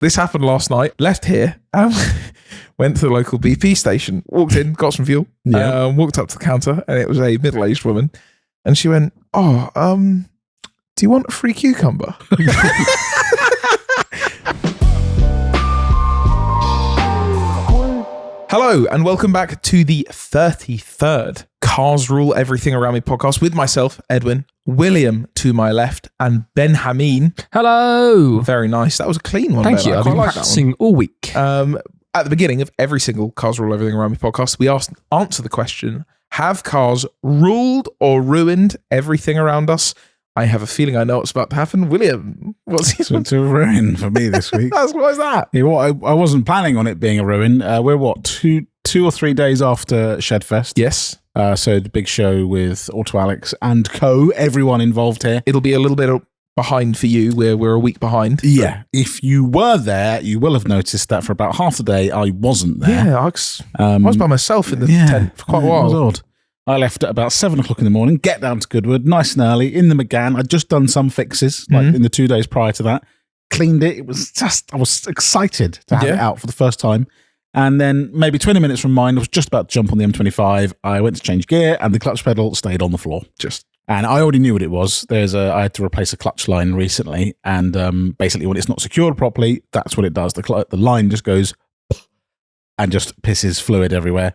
this happened last night. Left here, went to the local BP station, walked in, got some fuel, walked up to the counter, and it was a middle-aged woman. And she went, do you want a free cucumber? Hello, and welcome back to the 33rd Cars Rule Everything Around Me podcast with myself, Edwin, William to my left, and Benjamin. Hello. Very nice. That was a clean one. Thank you. I've been practicing all week. At the beginning of every single Cars Rule Everything Around Me podcast, we answer the question, have cars ruled or ruined everything around us? I have a feeling I know what's about to happen. William, what's his one? It's a ruin for me this week. Why is that? Yeah, well, I wasn't planning on it being a ruin. We're two or 3 days after Shedfest. Yes. So the big show with Auto Alex and co. Everyone involved here. It'll be a little bit behind for you. We're a week behind. Yeah. If you were there, you will have noticed that for about half the day I wasn't there. Yeah, I was by myself in the tent for quite a while. It was odd. I left at about 7 o'clock in the morning, get down to Goodwood, nice and early, in the McGann. I'd just done some fixes, in the 2 days prior to that. Cleaned it. It was I was excited to have it out for the first time. And then maybe 20 minutes from mine, I was just about to jump on the M25. I went to change gear and the clutch pedal stayed on the floor. And I already knew what it was. I had to replace a clutch line recently. And basically when it's not secured properly, that's what it does. The line just goes and just pisses fluid everywhere.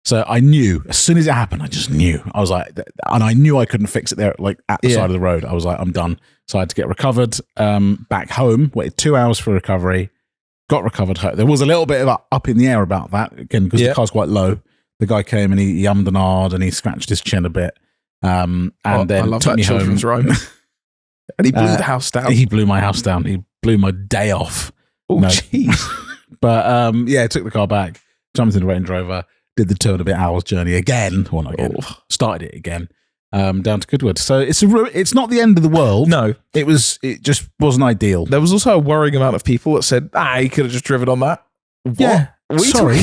So I knew, as soon as it happened, I just knew. I was like, and I knew I couldn't fix it there, like at the side of the road. I was like, I'm done. So I had to get recovered back home, waited 2 hours for recovery, got recovered home. There was a little bit of up in the air about that, again, because the car's quite low. The guy came and he ummed and ahed and he scratched his chin a bit. And then I love took that me children's home. rhyme. And he blew the house down. He blew my house down. He blew my day off. Oh, jeez. But took the car back, jumped in the Range Rover, did the 2.5 hours journey again. Well, not again. Started it again. Down to Goodwood. So it's not the end of the world. No. It just wasn't ideal. There was also a worrying amount of people that said, you could have just driven on that. What? Yeah. Sorry.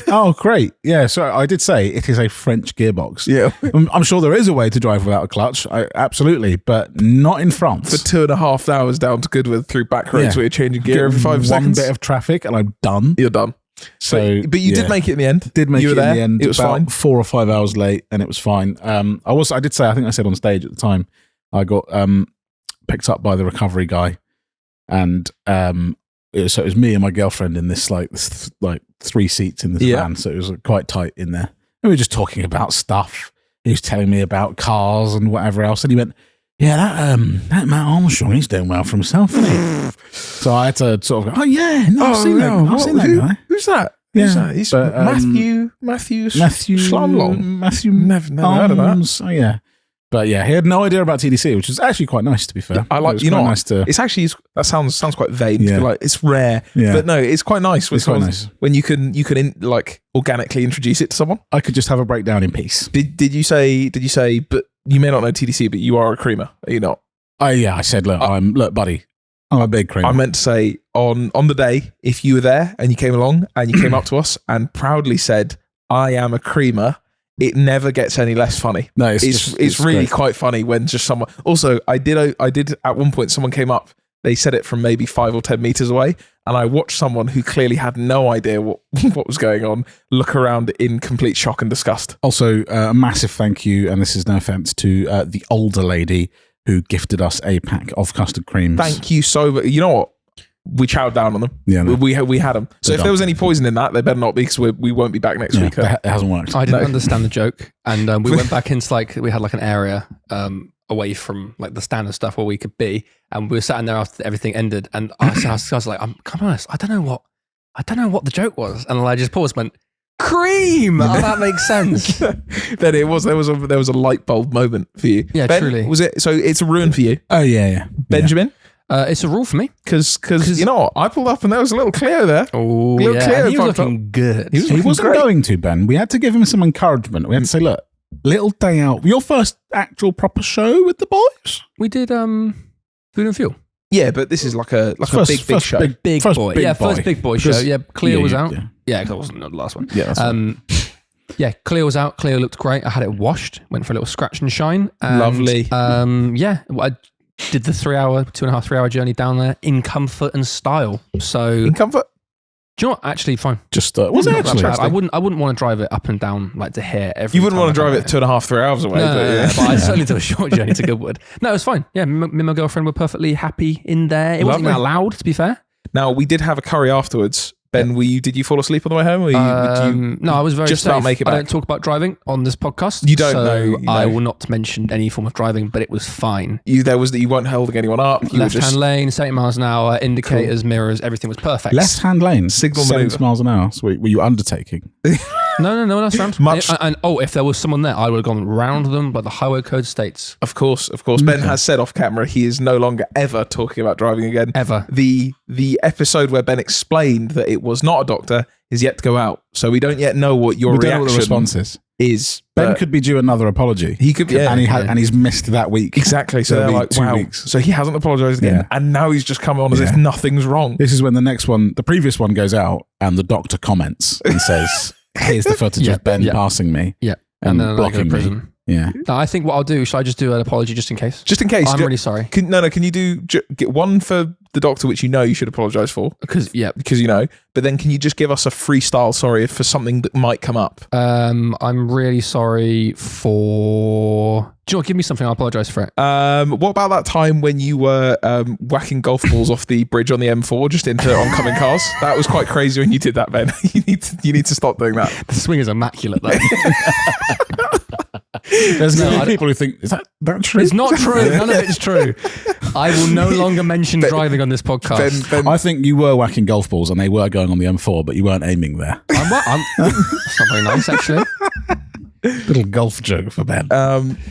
Oh, great. Yeah. So I did say it is a French gearbox. Yeah. I'm sure there is a way to drive without a clutch. Absolutely. But not in France. For 2.5 hours down to Goodwood through back roads where you're changing gear every 5 seconds. One bit of traffic and I'm done. You're done. So, but you did make it in the end. Did make it in the end. It was fine. 4 or 5 hours late, and it was fine. I did say, I think I said on stage at the time, I got picked up by the recovery guy, and it was me and my girlfriend in this like 3 seats in this van, so it was quite tight in there. And we were just talking about stuff. He was telling me about cars and whatever else, and he went, "Yeah, that Matt Armstrong, he's doing well for himself, isn't he?" So I had to sort of go, I've seen that guy. Who's that? He's Matthew Schlamlong. Matthew never heard of that. Oh yeah. But yeah, he had no idea about TDC, which is actually quite nice, to be fair. I like, it's actually, that sounds quite vague. Yeah. Like it's rare, but no, it's quite nice. It's quite nice when you can organically introduce it to someone. I could just have a breakdown in peace. Did you say? But you may not know TDC, but you are a creamer. Are you not? I said, look, buddy, I'm a big creamer. I meant to say on the day, if you were there and you came along and you came up to us and proudly said, "I am a creamer," it never gets any less funny. No, it's really quite funny when just someone. Also, I did at one point. Someone came up. They said it from maybe 5 or 10 meters away, and I watched someone who clearly had no idea what was going on look around in complete shock and disgust. Also, a massive thank you, and this is no offense to the older lady who gifted us a pack of custard creams. Thank you so much. You know what? We chowed down on them. Yeah, no. we had them. So if there was any poison in that, they better not be, because we won't be back next week. It hasn't worked. I didn't understand the joke, and we went back into we had like an area away from like the standard stuff where we could be, and we were sat in there after everything ended, and I was like, I'm honest, I don't know what the joke was, and I just paused, and went, cream. Oh, that makes sense. Then there was a light bulb moment for you. Yeah, Ben, truly. Was it? So it's a ruin for you. Oh yeah. Benjamin. It's a rule for me because you know what? I pulled up and there was a little Cleo there. Oh yeah, he was looking good. He wasn't going to, Ben. We had to give him some encouragement. We had to say, look, little day out. Your first actual proper show with the boys. We did Food and Fuel. Yeah, but this is like a big show. Big boy. First big boy show. Yeah, Cleo was out. Yeah, because I wasn't the last one. Yeah, yeah, Cleo was out. Cleo looked great. I had it washed. Went for a little scratch and shine. And, lovely. Yeah, did the 2.5-3 hour journey down there in comfort and style. So In comfort? do you know what? Actually, fine. Just was it Not that actually? bad. I wouldn't want to drive it up and down like to here every You wouldn't time want to I drive come it 2.5-3 hours away. No, but but I certainly did a short journey to Goodwood. No, it was fine. Yeah, me and my girlfriend were perfectly happy in there. It wasn't Lovely. that loud, to be fair. Now, we did have a curry afterwards. Ben, did you fall asleep on the way home? Or No, I was very just safe. about make it I back? don't talk about driving on this podcast. You don't so know, you I know. will not mention any form of driving, but it was fine. you weren't holding anyone up. You were Left-hand just, lane, 70 miles an hour, indicators, mirrors, everything was perfect. Left-hand lane, Signal 70 manoeuvre. miles an hour. So were you undertaking? No one else around. Much- And if there was someone there, I would have gone round them, but the highway code states. Of course. Ben has said off camera he is no longer ever talking about driving again. Ever. The episode where Ben explained that it was not a doctor is yet to go out, so we don't yet know what your We don't know reaction what the response is. Ben but could be due another apology. He could, yeah, and he's missed that week. exactly. So There'll they're be like, 2 wow. weeks. So he hasn't apologized again, Yeah. and now he's just come on as if Yeah. nothing's wrong. This is when the previous one goes out, and the doctor comments and says, "Here's the footage of Ben passing me Yeah. and then I go to blocking me." prison. Yeah. No, I think what I'll do, should I just do an apology just in case? Just in case. I'm really sorry. Can you get one for the doctor, which you should apologize for? Because, yeah. Because but then can you just give us a freestyle sorry for something that might come up? I'm really sorry for... Do you know what? Give me something, I'll apologise for it. What about that time when you were whacking golf balls off the bridge on the M4 just into oncoming cars? That was quite crazy when you did that, Ben. You need to stop doing that. The swing is immaculate, though. There's many people who think, is that true? It's not true. None of it's true. I will no longer mention driving on this podcast. Ben, I think you were whacking golf balls and they were going on the M4, but you weren't aiming there. That's not very nice, actually. Little golf joke for Ben.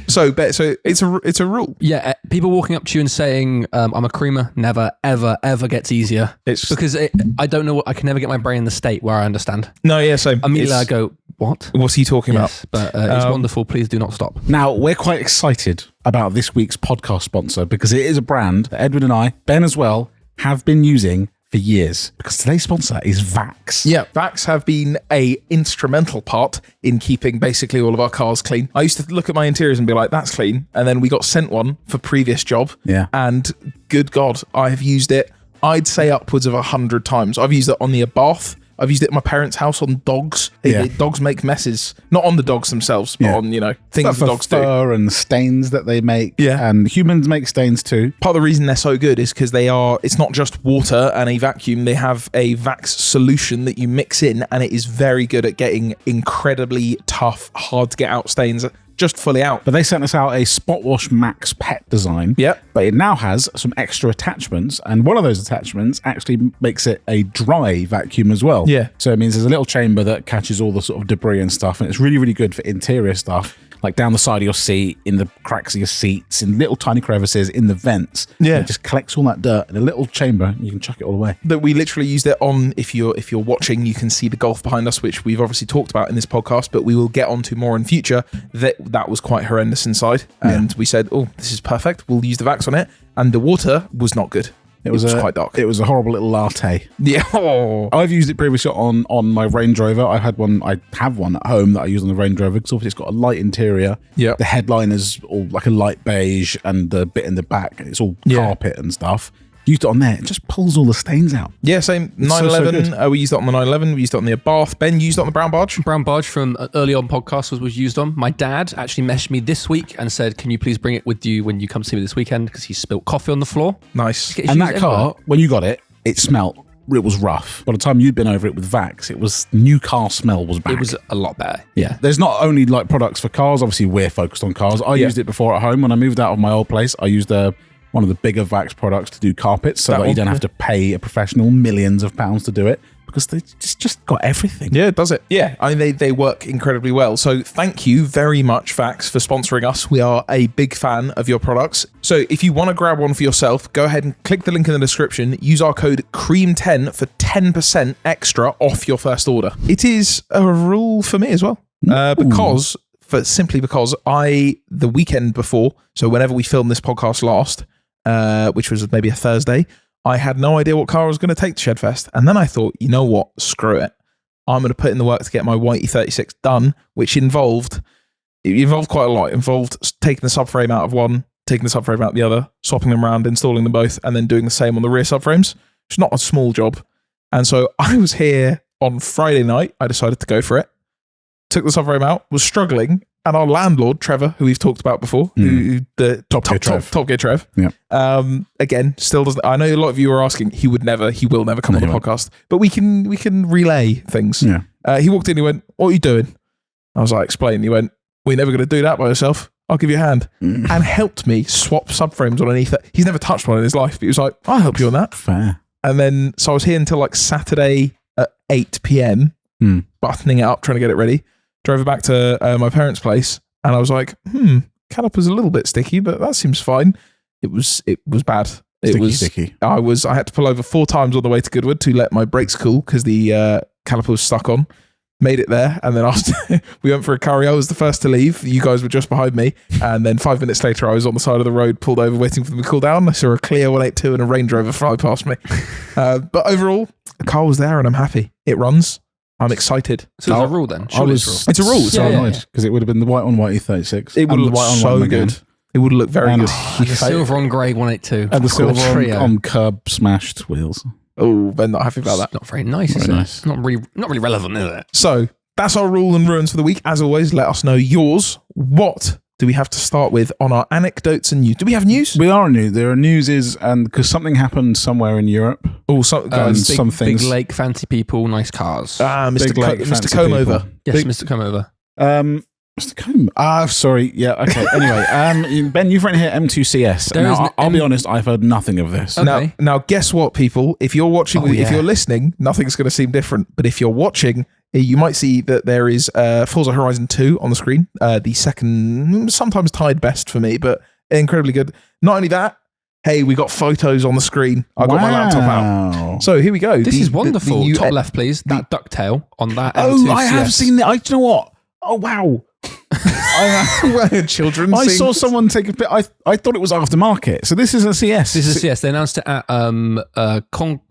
so it's a rule. Yeah, people walking up to you and saying, I'm a creamer, never, ever, ever gets easier. It's Because I don't know, I can never get my brain in the state where I understand. no, yeah. So Immediately I go, what? what's he talking Yes, but it's wonderful. Please do not stop. Now, we're quite excited about this week's podcast sponsor because it is a brand that Edward and I, Ben as well, have been using for years. Because today's sponsor is Vax. Yeah, Vax have been a instrumental part in keeping basically all of our cars clean. I used to look at my interiors and be like, that's clean. And then we got sent one for previous job. Yeah. And good God, I have used it, I'd say upwards of 100 times. I've used it on the Abarth. I've used it at my parents' house on dogs. Dogs make messes. Not on the dogs themselves, but on, things But for dogs do. fur and stains that they make. Yeah. And humans make stains too. Part of the reason they're so good is because it's not just water and a vacuum. They have a Vax solution that you mix in, and it is very good at getting incredibly tough, hard to get out stains just fully out. But they sent us out a Spot Wash Max Pet design. Yep. But it now has some extra attachments, and one of those attachments actually makes it a dry vacuum as well. Yeah. So it means there's a little chamber that catches all the sort of debris and stuff, and it's really, really good for interior stuff, like down the side of your seat, in the cracks of your seats, in little tiny crevices, in the vents. Yeah. And it just collects all that dirt in a little chamber, and you can chuck it all away. That we literally used it on, if you're watching, you can see the Golf behind us, which we've obviously talked about in this podcast, but we will get onto more in future. That was quite horrendous inside. And we said, oh, this is perfect. We'll use the Vax on it. And the water was not good. It was quite dark. It was a horrible little latte. Yeah. Oh. I've used it previously on my Range Rover. I have one at home that I use on the Range Rover because obviously it's got a light interior. Yeah. The headline is all like a light beige, and the bit in the back, it's all carpet and stuff. Used it on there. It just pulls all the stains out. Yeah, same. It's 911. so We used it on the 911. We used it on the Abarth. Ben used it on the Brown Barge. Brown Barge from early on podcast was used on. My dad actually messaged me this week and said, can you please bring it with you when you come see me this weekend? Because he spilt coffee on the floor. Nice. And that car, when you got it, it smelt. It was rough. By the time you'd been over it with Vax, it was new car smell was back. It was a lot better. Yeah. There's not only like products for cars. Obviously, we're focused on cars. I used it before at home. When I moved out of my old place, I used one of the bigger Vax products to do carpets so that you don't have to pay a professional millions of pounds to do it, because they just got everything. Yeah, it does it. Yeah, I mean, they work incredibly well. So thank you very much, Vax, for sponsoring us. We are a big fan of your products. So if you want to grab one for yourself, go ahead and click the link in the description. Use our code CREAM10 for 10% extra off your first order. It is a rule for me as well, because the weekend before, so whenever we filmed this podcast last, which was maybe a Thursday, I had no idea what car I was going to take to Shedfest. And then I thought, you know what? Screw it. I'm going to put in the work to get my Whitey 36 done, which involved quite a lot. It involved taking the subframe out of one, taking the subframe out the other, swapping them around, installing them both, and then doing the same on the rear subframes. It's not a small job. And so I was here on Friday night. I decided to go for it. Took the subframe out, was struggling, and our landlord, Trevor, who we've talked about before, who the Top Gear Trev, again, still doesn't. I know a lot of you are asking. He will never come on the podcast, but we can relay things. Yeah. He walked in. He went, "What are you doing?" I was like, "Explain." He went, "We're never going to do that by yourself. I'll give you a hand," and helped me swap subframes on an E30. He's never touched one in his life, but he was like, "I'll help you on that." Fair. And then, so I was here until like Saturday at 8 p.m, buttoning it up, trying to get it ready. Drove it back to my parents' place, and I was like, caliper's a little bit sticky, but that seems fine. It was bad. Sticky. I had to pull over 4 times on the way to Goodwood to let my brakes cool because the caliper was stuck on. Made it there, and then after we went for a curry. I was the first to leave. You guys were just behind me, and then 5 minutes later, I was on the side of the road, pulled over, waiting for them to cool down. I saw a Clio 182 and a Range Rover fly past me. But overall, the car was there, and I'm happy. It runs. I'm excited. So it's a rule then? It's a rule. So annoyed because it would have been the white on white E36. It would look so good. It would look very good. The silver on grey 182. And the silver on curb smashed wheels. Oh, Ben, not happy about that. Not very nice, is it? It's not really relevant, is it? So that's our rule and ruins for the week. As always, let us know yours. What do we have to start with on our anecdotes and news? Do we have news? We are new. There are newses, and because something happened somewhere in Europe. Oh, some things. Big lake, fancy people, nice cars. Mr. Combe over. Yes, Mr. Combe over. Mr. Combe. Sorry. Yeah. Okay. Anyway, Ben, you've written here M2 CS. Now, I'll be honest. I've heard nothing of this. Okay. Now, guess what, people? If you're watching, if you're listening, nothing's going to seem different. But if you're watching, you might see that there is Forza Horizon 2 on the screen. The second, sometimes tied best for me, but incredibly good. Not only that, hey, we got photos on the screen. I got my laptop out. So here we go. This is wonderful. Top left, please. That ducktail on that. Oh, I have seen that. Do you know what? Oh, wow. Children. I saw someone take a bit. I thought it was aftermarket. So this is a CS. This is a CS. They announced it at Concours.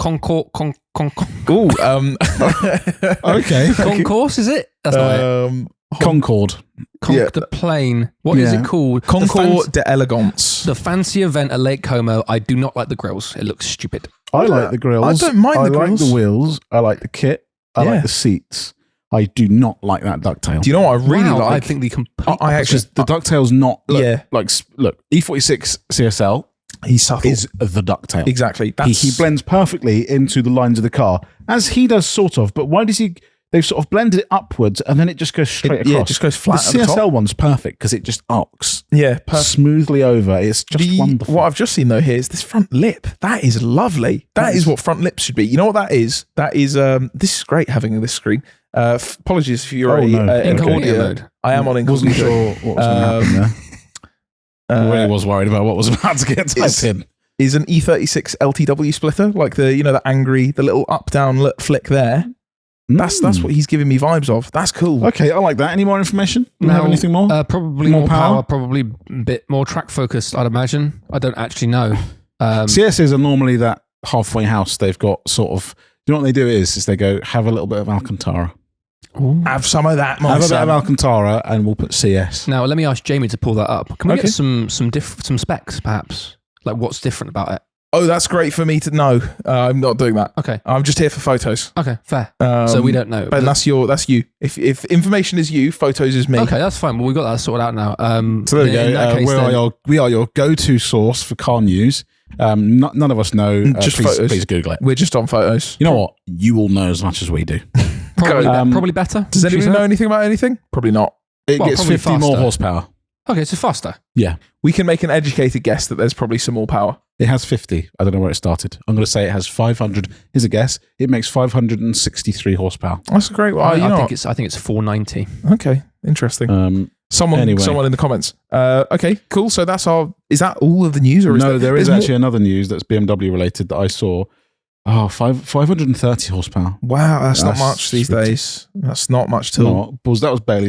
Okay. Concourse, is it? That's not it. Concorde. The plane. What is it called? Concours d'Elegance. The fancy event at Lake Como. I do not like the grills. It looks stupid. I like the grills. I don't mind the grills. I like the wheels. I like the kit. I like the seats. I do not like that ducktail. Do you know what I really like? I think the complete. The ducktail's not. Look, E46 CSL. He's subtle. Is the ducktail. Exactly. He blends perfectly into the lines of the car, as he does sort of. But why does he? They've sort of blended it upwards, and then it just goes straight across. Yeah, it just goes flat. The CSL one's perfect because it just arcs. Yeah, smoothly over. It's just wonderful. What I've just seen though here is this front lip. That is lovely. That is what front lips should be. You know what that is? That is. This is great having this screen. Apologies if you're in audio mode. I am on incognito. Wasn't sure what was going to happen there. I really was worried about what was about to get typed in. Is an E36 LTW splitter like the the little up down flick there. That's what he's giving me vibes of. That's cool. Okay, I like that. Any more information? Do you have anything more? Probably more power. Probably a bit more track focused, I'd imagine. I don't actually know. CSs are normally that halfway house. They've got sort of. You know what they do is they go have a little bit of Alcantara. Ooh. Have some of that, Have a bit of Alcantara, and we'll put CS. Now, let me ask Jamie to pull that up. Can we get some specs, perhaps? Like, what's different about it? Oh, that's great for me to know. I'm not doing that. Okay. I'm just here for photos. Okay, fair. So we don't know. But that's you. If information is you, photos is me. Okay, that's fine. Well, we got that sorted out now. So there we go. We are your go-to source for car news. None of us know. Just photos. Please Google it. We're just on photos. You know what? You will know as much as we do. Probably better. Does anyone know anything about anything? Probably not. It gets 50 faster. more horsepower. Okay, so faster. Yeah. We can make an educated guess that there's probably some more power. It has 50. I don't know where it started. I'm going to say it has 500. Here's a guess. It makes 563 horsepower. That's a great one. I think it's 490. Okay, interesting. Someone in the comments. Okay, cool. So is that all of the news? Or there is actually another news that's BMW related that I saw. 530 horsepower. Wow, that's not much these days. That's not much at all. That was barely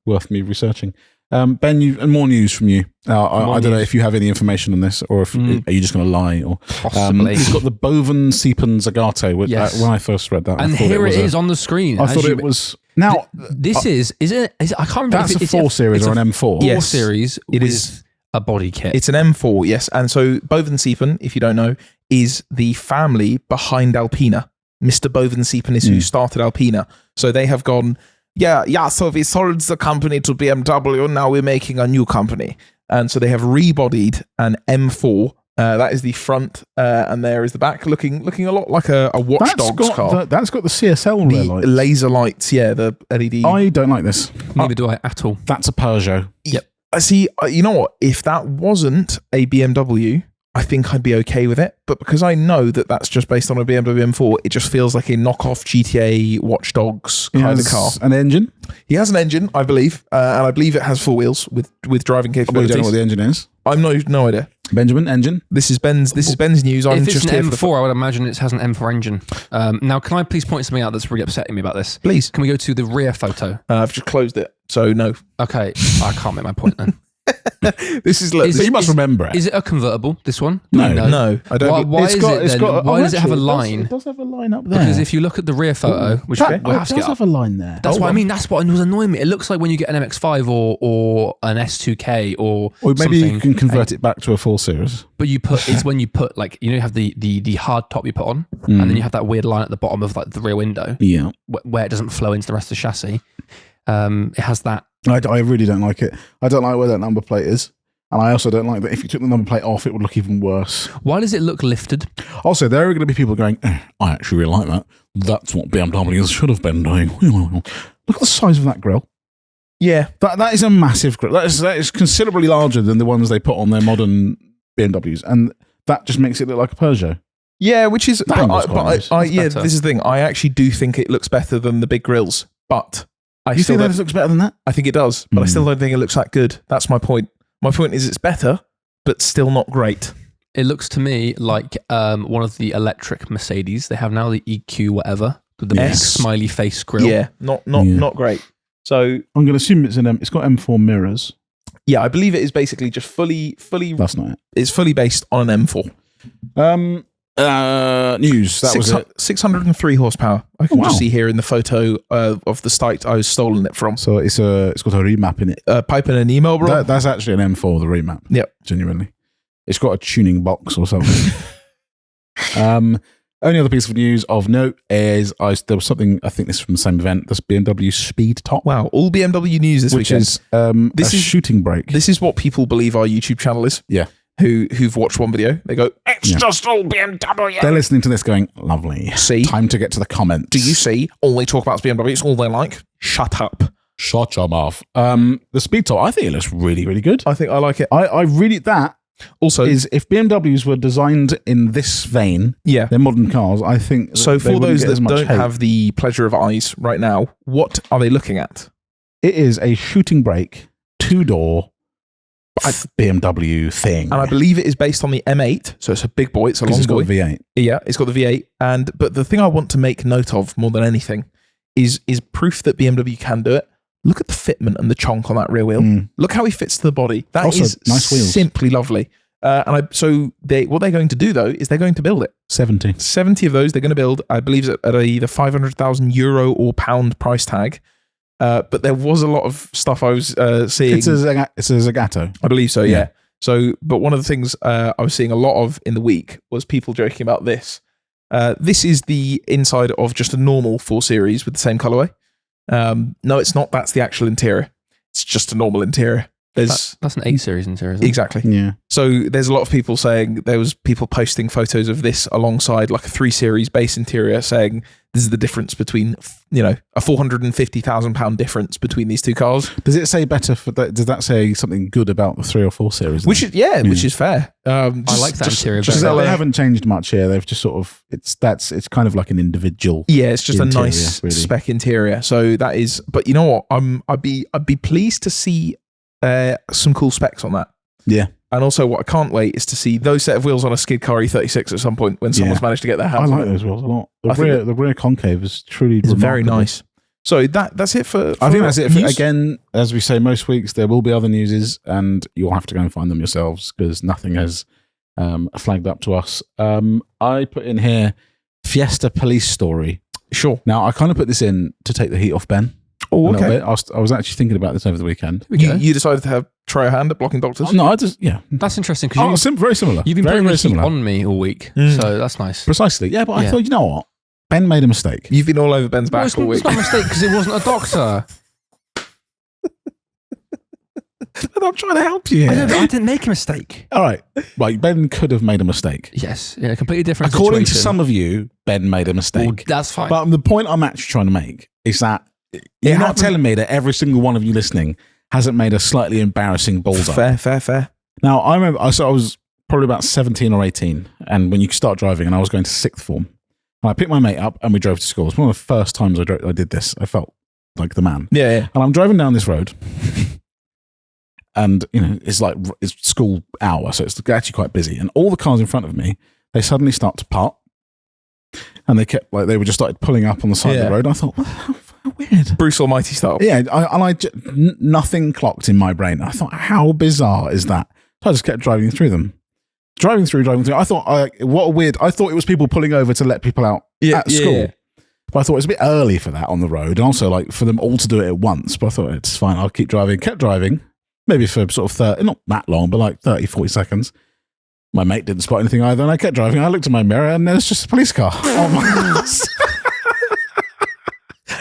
worth me researching. Ben, and more news from you. I don't know if you have any information on this, or if are you just going to lie? Or possibly. He's got the Boven Siepen Zagato. When I first read that, and here it is on the screen. I thought it was. Now this is it? I can't remember. That's a 4 series or an M4. Yes. 4 series. It is A body kit. It's an M4, yes. And so Bovensiepen, if you don't know, is the family behind Alpina. Mr. Bovensiepen is who started Alpina. So they have gone, so we sold the company to BMW, now we're making a new company. And so they have rebodied an M4. That is the front, and there is the back, looking a lot like a Watch Dogs car. That's got the CSL the lights. laser lights, the LED. I don't like this. Neither do I at all. That's a Peugeot. Yep. I see. You know what? If that wasn't a BMW, I think I'd be okay with it. But because I know that that's just based on a BMW M4, it just feels like a knockoff GTA Watch Dogs kind of car. An engine. He has an engine, I believe, and I believe it has 4 wheels with driving We capabilities. don't know what the engine is. I'm no idea. Benjamin, engine. This is Ben's news. I'm If it's just an here M4, I would imagine it has an M4 engine. Now, can I please point something out that's really upsetting me about this? Please. Can we go to the rear photo? I've just closed it, so no. Okay, I can't make my point then. This is So you must remember it. Is it a convertible, this one? no. I don't. Why is it then? Why does it have a It line? does have a line up there. Because if you look at the rear photo, which it we'll have does to get have up, a line there. that's what I mean. That's what was annoying me. It looks like when you get an MX-5 or an S2K or maybe something, you can convert it back to a full series. but it's when you put like you have the hard top you put on, and then you have that weird line at the bottom of like the rear window, Yeah. where it doesn't flow into the rest of the chassis. It has that. I really don't like it. I don't like where that number plate is. And I also don't like that if you took the number plate off, it would look even worse. Why does it look lifted? Also, there are going to be people going, I actually really like that. That's what BMWs should have been doing. Look at the size of that grille. Yeah. That is a massive grille. That is considerably larger than the ones they put on their modern BMWs. And that just makes it look like a Peugeot. Yeah, which is, angle's quite nice. better. this is the thing. I actually do think it looks better than the big grills, but You think that looks better than that? I think it does, but I still don't think it looks that good. That's my point. My point is it's better, but still not great. It looks to me like one of the electric Mercedes. They have now the EQ whatever with the big Yes. smiley face grille. Yeah, not great. So I'm going to assume it's got M4 mirrors. yeah, I believe it is basically just fully. That's not it. It's fully based on an M4. News. That was it. 603 horsepower. I can Oh, wow. just see here in the photo of the site I was stolen it from. So it's got a remap in it. Pipe and an email, bro. That's actually an M4, the remap. Yep. Genuinely. It's got a tuning box or something. Only other piece of news of note is there was something, I think this is from the same event, this BMW Speed Top. Wow, all BMW news this which weekend. is This a is- shooting brake. This is what people believe our YouTube channel is. Yeah. Who've watched one video. They go, it's Yeah. just all BMW. They're listening to this going, lovely. See? Time to get to the comments. Do you see? All they talk about is BMW. It's all they like. Shut up. Shut your mouth. The Speed Top, I think it looks really, really good. I think I like it. I really, that Also, is, if BMWs were designed in this vein, yeah. they're modern cars, I think. So they for wouldn't those get that as much don't hate. have the pleasure of eyes right now, what are they looking at? It is a shooting brake, 2-door BMW thing. And I believe it is based on the M8, so it's a big boy. It's a long it's got boy. a V8. Yeah, it's got the V8. But the thing I want to make note of more than anything is proof that BMW can do it. Look at the fitment and the chonk on that rear wheel. Look how he fits to the body. That Also, is nice wheels. simply lovely. What they're going to do though is they're going to build it. 70. 70 of those they're going to build. I believe at either €500,000 or pound price tag. But there was a lot of stuff I was seeing. It's a Zagato. I believe so, yeah. Yeah. So, but one of the things I was seeing a lot of in the week was people joking about this. This is the inside of just a normal 4 Series with the same colorway. No, it's not. That's the actual interior. It's just a normal interior. That's an 8 Series interior, isn't it? Exactly. Yeah. So there's a lot of people saying, there was people posting photos of this alongside like a 3 Series base interior saying this is the difference between, a £450,000 difference between these two cars. Does it say better for that? Does that say something good about the 3 or 4 Series? Which is fair. I like that interior Because very they much. haven't changed much here. They've just sort of, it's kind of like an individual. Yeah, it's just interior, a nice really. spec interior. So that is, but you know what? I'd be pleased to see some cool specs on that. Yeah. And also, what I can't wait is to see those set of wheels on a skid car E36 at some point when someone's managed to get their I hands on like it. those wheels a lot. I think The rear concave is truly It's very remarkable. nice. So that's it for I think that's it. news. Again, as we say most weeks, there will be other newses and you'll have to go and find them yourselves because nothing has flagged up to us. I put in here Fiesta police story. Sure. Now, I kind of put this in to take the heat off Ben. Oh, a little okay. bit. I was actually thinking about this over the weekend. Here we go. You decided to have try your hand at blocking doctors? No, I just That's interesting because very similar. you've been very, putting very the heat similar on me all week, so that's nice. Precisely. Yeah, but I thought, you know what? Ben made a mistake. You've been all over Ben's back all week. It's not a mistake because it wasn't a doctor. I'm trying to help you here. I didn't make a mistake. All right. Right, Ben could have made a mistake. Yes, in a completely different According situation. to some of you, Ben made a mistake. Well, that's fine. But the point I'm actually trying to make is that you're not telling me that every single one of you listening hasn't made a slightly embarrassing balls up. Fair. Now, I remember, I was probably about 17 or 18, and when you start driving, and I was going to sixth form, and I picked my mate up, and we drove to school. It's one of the first times I did this. I felt like the man. Yeah. And I'm driving down this road, and it's school hour, so it's actually quite busy. And all the cars in front of me, they suddenly start to part, and they were just started pulling up on the side of the road. And I thought, how weird. Bruce Almighty style. Yeah, nothing clocked in my brain. I thought, how bizarre is that? So I just kept driving through them. Driving through. I thought, what a weird. I thought it was people pulling over to let people out at school. Yeah. But I thought it was a bit early for that on the road. And also, for them all to do it at once. But I thought, it's fine. I'll keep driving. Kept driving. Maybe for sort of 30, not that long, but 30, 40 seconds. My mate didn't spot anything either. And I kept driving. I looked in my mirror and there's just a police car. Oh my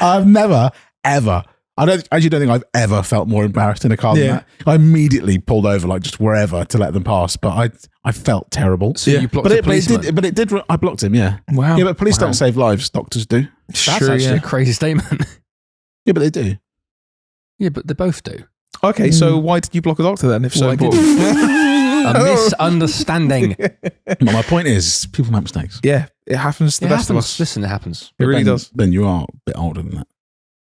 I've never, ever. I don't think I've ever felt more embarrassed in a car than that. I immediately pulled over, just wherever to let them pass, but I felt terrible. So you blocked the policeman? But it did. I blocked him. Yeah. Wow. Yeah, but police don't save lives. Doctors do. That's actually a crazy statement. Yeah, but they do. Yeah, but they both do. Okay, so why did you block a doctor then? If so, a misunderstanding. My point is, people make mistakes. Yeah, it happens to the best of us. Listen, it happens. It really does. Ben, you are a bit older than that.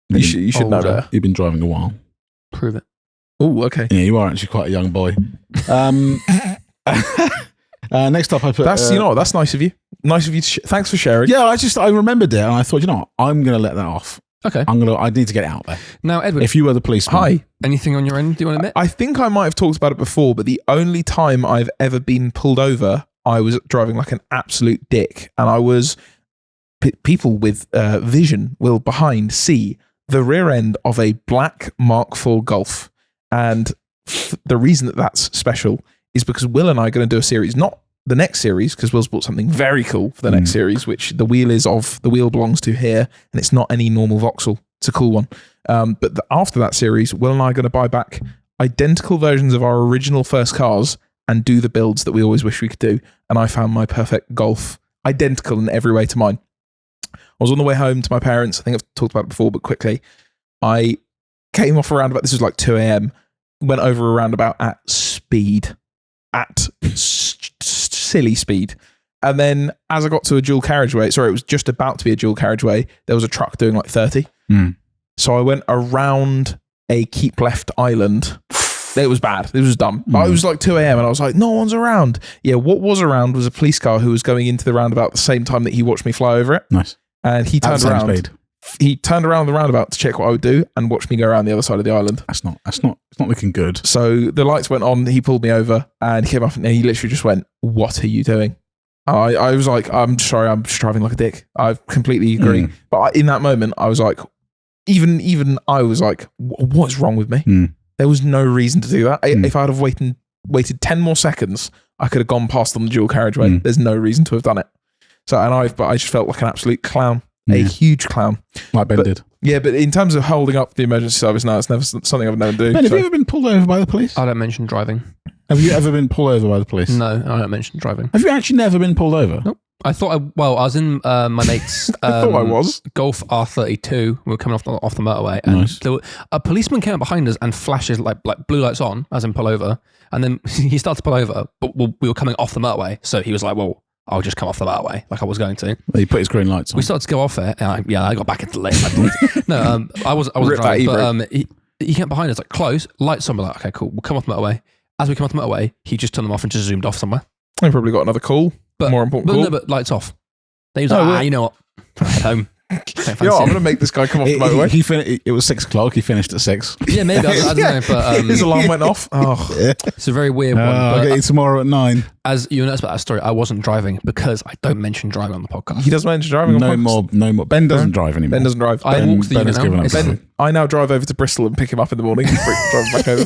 You should know better. You've been driving a while. Prove it. Oh, okay. Yeah, you are actually quite a young boy. Next up, I put. That's that's nice of you. Nice of you. Thanks for sharing. Yeah, I remembered it, and I thought, I'm going to let that off. Okay. I need to get it out there. Now, Edward, if you were the policeman. Hi. Anything on your end? Do you want to admit? I think I might have talked about it before, but the only time I've ever been pulled over, I was driving like an absolute dick, and I was. People with vision will behind see the rear end of a black Mark IV Golf, and the reason that's special is because Will and I are going to do a series, not the next series, because Will's bought something very cool for the next series, which the wheel belongs to here, and it's not any normal Vauxhall. It's a cool one. But after that series, Will and I are going to buy back identical versions of our original first cars and do the builds that we always wish we could do. And I found my perfect Golf identical in every way to mine. I was on the way home to my parents. I think I've talked about it before, but quickly, I came off a roundabout. This was like 2 a.m. Went over a roundabout at speed, silly speed. And then as I got to a dual carriageway, it was just about to be a dual carriageway, there was a truck doing like 30. So I went around a keep left island. It was bad. It was dumb. But it was like 2 a.m. and I was like, no one's around. Yeah, what was around was a police car who was going into the roundabout at the same time that he watched me fly over it. Nice. And he turned around. Speed. He turned around the roundabout to check what I would do and watched me go around the other side of the island. It's not looking good. So the lights went on. He pulled me over and he came up and he literally just went, "What are you doing?" I was like, "I'm sorry, I'm just driving like a dick." I completely agree. But in that moment, I was like, even I was like, "What's wrong with me?" There was no reason to do that. If I'd have waited 10 more seconds, I could have gone past on the dual carriageway. There's no reason to have done it. So, but I just felt like an absolute clown, a huge clown. Like Ben did. Yeah, but in terms of holding up the emergency service, no, it's never something I've never done. Ben, have you ever been pulled over by the police? I don't mention driving. Have you ever been pulled over by the police? No, I don't mention driving. Have you actually never been pulled over? Nope. I thought I was in my mate's I thought I was. Golf R32. We were coming off the motorway, and a policeman came up behind us and flashes like blue lights on, as in pull over. And then he started to pull over, but we were coming off the motorway, so he was like, "Well, I'll just come off the motorway," like I was going to. He put his green lights on. We started to go off it, and I got back into the lane. No, I wasn't driving, but he came behind us like close, lights on. We're like, "Okay, cool, we'll come off the motorway." As we come off the motorway, he just turned them off and just zoomed off somewhere. I probably got another call. More important call. No, but lights off. Then he was like, you know what? Head home. I'm going to make this guy come off the motorway. It was 6 o'clock. He finished at 6. Yeah, maybe. I don't know. But his alarm went off. It's a very weird one. I'll get you tomorrow at 9. As you noticed about that story, I wasn't driving because I don't mention driving on the podcast. He doesn't mention driving on the podcast? No more. Ben doesn't drive anymore. Ben doesn't drive. I walk the unit now. I now drive over to Bristol and pick him up in the morning and drive back over.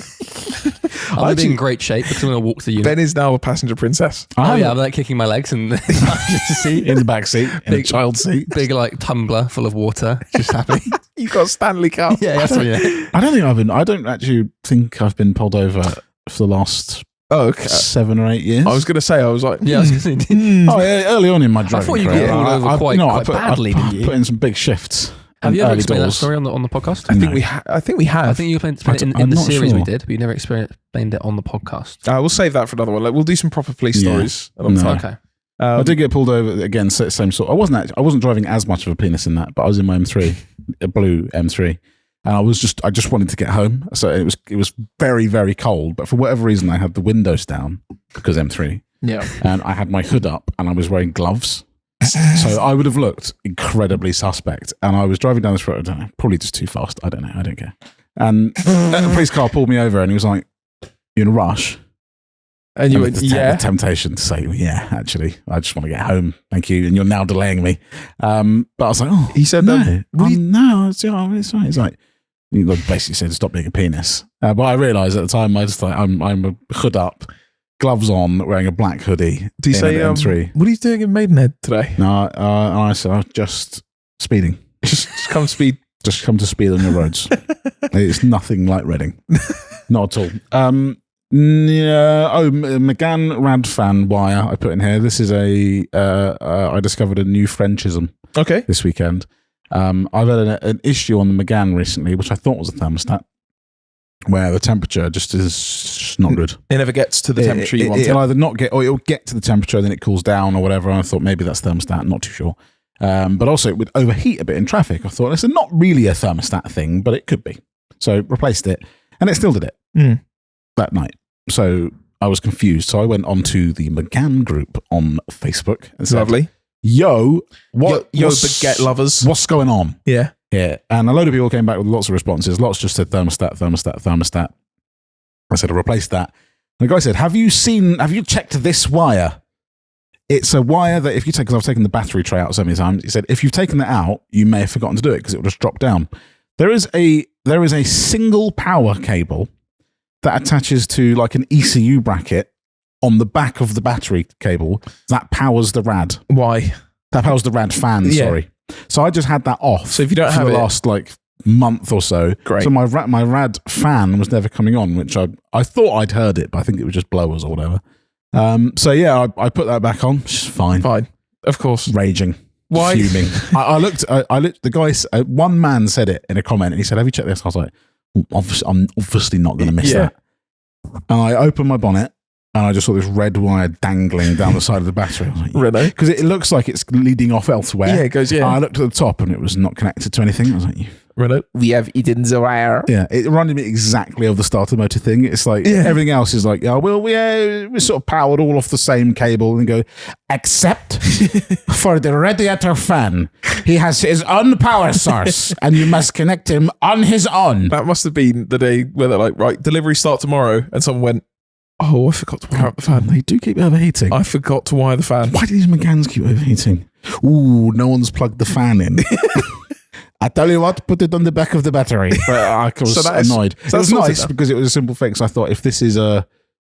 I'll be in great shape because I'm going to walk to the unit. Ben is now a passenger princess. Oh yeah, I'm like kicking my legs and just to see in the back seat, in a child seat. Big like tumbler full of water, just happy. You've got a Stanley Cup. Yeah, that's what, yeah. I don't actually think I've been pulled over for the last 7 or 8 years. I was going to say, I was like, yeah, I was going to say, oh yeah, early on in my driving I thought you career, got pulled over quite badly, didn't you? Put in some big shifts. Have you ever early explained that doors. story on the podcast? I think we have. I think you explained it in I'm the not series sure. we did, but you never explained it on the podcast. We'll save that for another one. Like, we'll do some proper police stories another No. time. Okay. I did get pulled over again. Same sort. I wasn't driving as much of a penis in that, but I was in my M3, a blue M3, and I just wanted to get home. So it was very, very cold, but for whatever reason, I had the windows down because M3. Yeah. And I had my hood up, and I was wearing gloves. So I would have looked incredibly suspect. And I was driving down this road, I don't know, probably just too fast. I don't know. I don't care. And a police car pulled me over, and he was like, "You in a rush?" And you went, the temptation to say, yeah, actually, I just want to get home. Thank you. And you're now delaying me. But I was like, oh, He said, no, no. it's fine. It's like, he basically said, stop being a penis. But I realised at the time, I just like, I'm a hood up, gloves on, wearing a black hoodie. Do you say, M3. what are you doing in Maidenhead today? No, I said, I'm just speeding. Just come speed. Just come to speed on your roads. It's nothing like Reading. Not at all. McGann Radfan wire I put in here. This is I discovered a new Frenchism this weekend. I've had an issue on the McGann recently, which I thought was a thermostat, where the temperature just is not good. It never gets to the temperature you want it. It'll either not get, or it'll get to the temperature, then it cools down or whatever. And I thought maybe that's thermostat, not too sure. But also it would overheat a bit in traffic. I thought it's not really a thermostat thing, but it could be. So replaced it, and it still did it that night. So I was confused. So I went onto the McGann group on Facebook and said, Lovely. Yo, Yo, baguette lovers. What's going on? Yeah. Yeah. And a load of people came back with lots of responses. Lots just said thermostat. I said, I replaced that. And the guy said, have you checked this wire? It's a wire that if you take, because I've taken the battery tray out so many times, he said, if you've taken that out, you may have forgotten to do it because it will just drop down. There is a single power cable that attaches to like an ECU bracket on the back of the battery cable that powers the rad. Why? That powers the rad fan, sorry. So I just had that off. So if you don't have the it, last like month or so. Great. So my rad fan was never coming on, which I thought I'd heard it, but I think it was just blowers or whatever. So yeah, I put that back on. It's fine. Fine. Of course. Raging. Why? Fuming. I looked, the guy, one man said it in a comment and he said, have you checked this? I was like, I'm obviously not going to miss that. And I opened my bonnet and I just saw this red wire dangling down the side of the battery. Renault? Because it looks like it's leading off elsewhere. Yeah, it goes, And I looked at the top and it was not connected to anything. I was like, Renault, we have eaten the wire. yeah, it reminded me exactly of the starter motor thing. It's like everything else is like, we sort of powered all off the same cable and go, except for the radiator fan. He has his own power source and you must connect him on his own. That must have been the day where they're like, right, delivery start tomorrow. And someone went, oh, I forgot to wire up the fan. They do keep overheating. I forgot to wire the fan. Why do these McGanns keep overheating? Ooh, no one's plugged the fan in. I tell you what, put it on the back of the battery. But I was annoyed. So it was nice because it was a simple fix. I thought if this is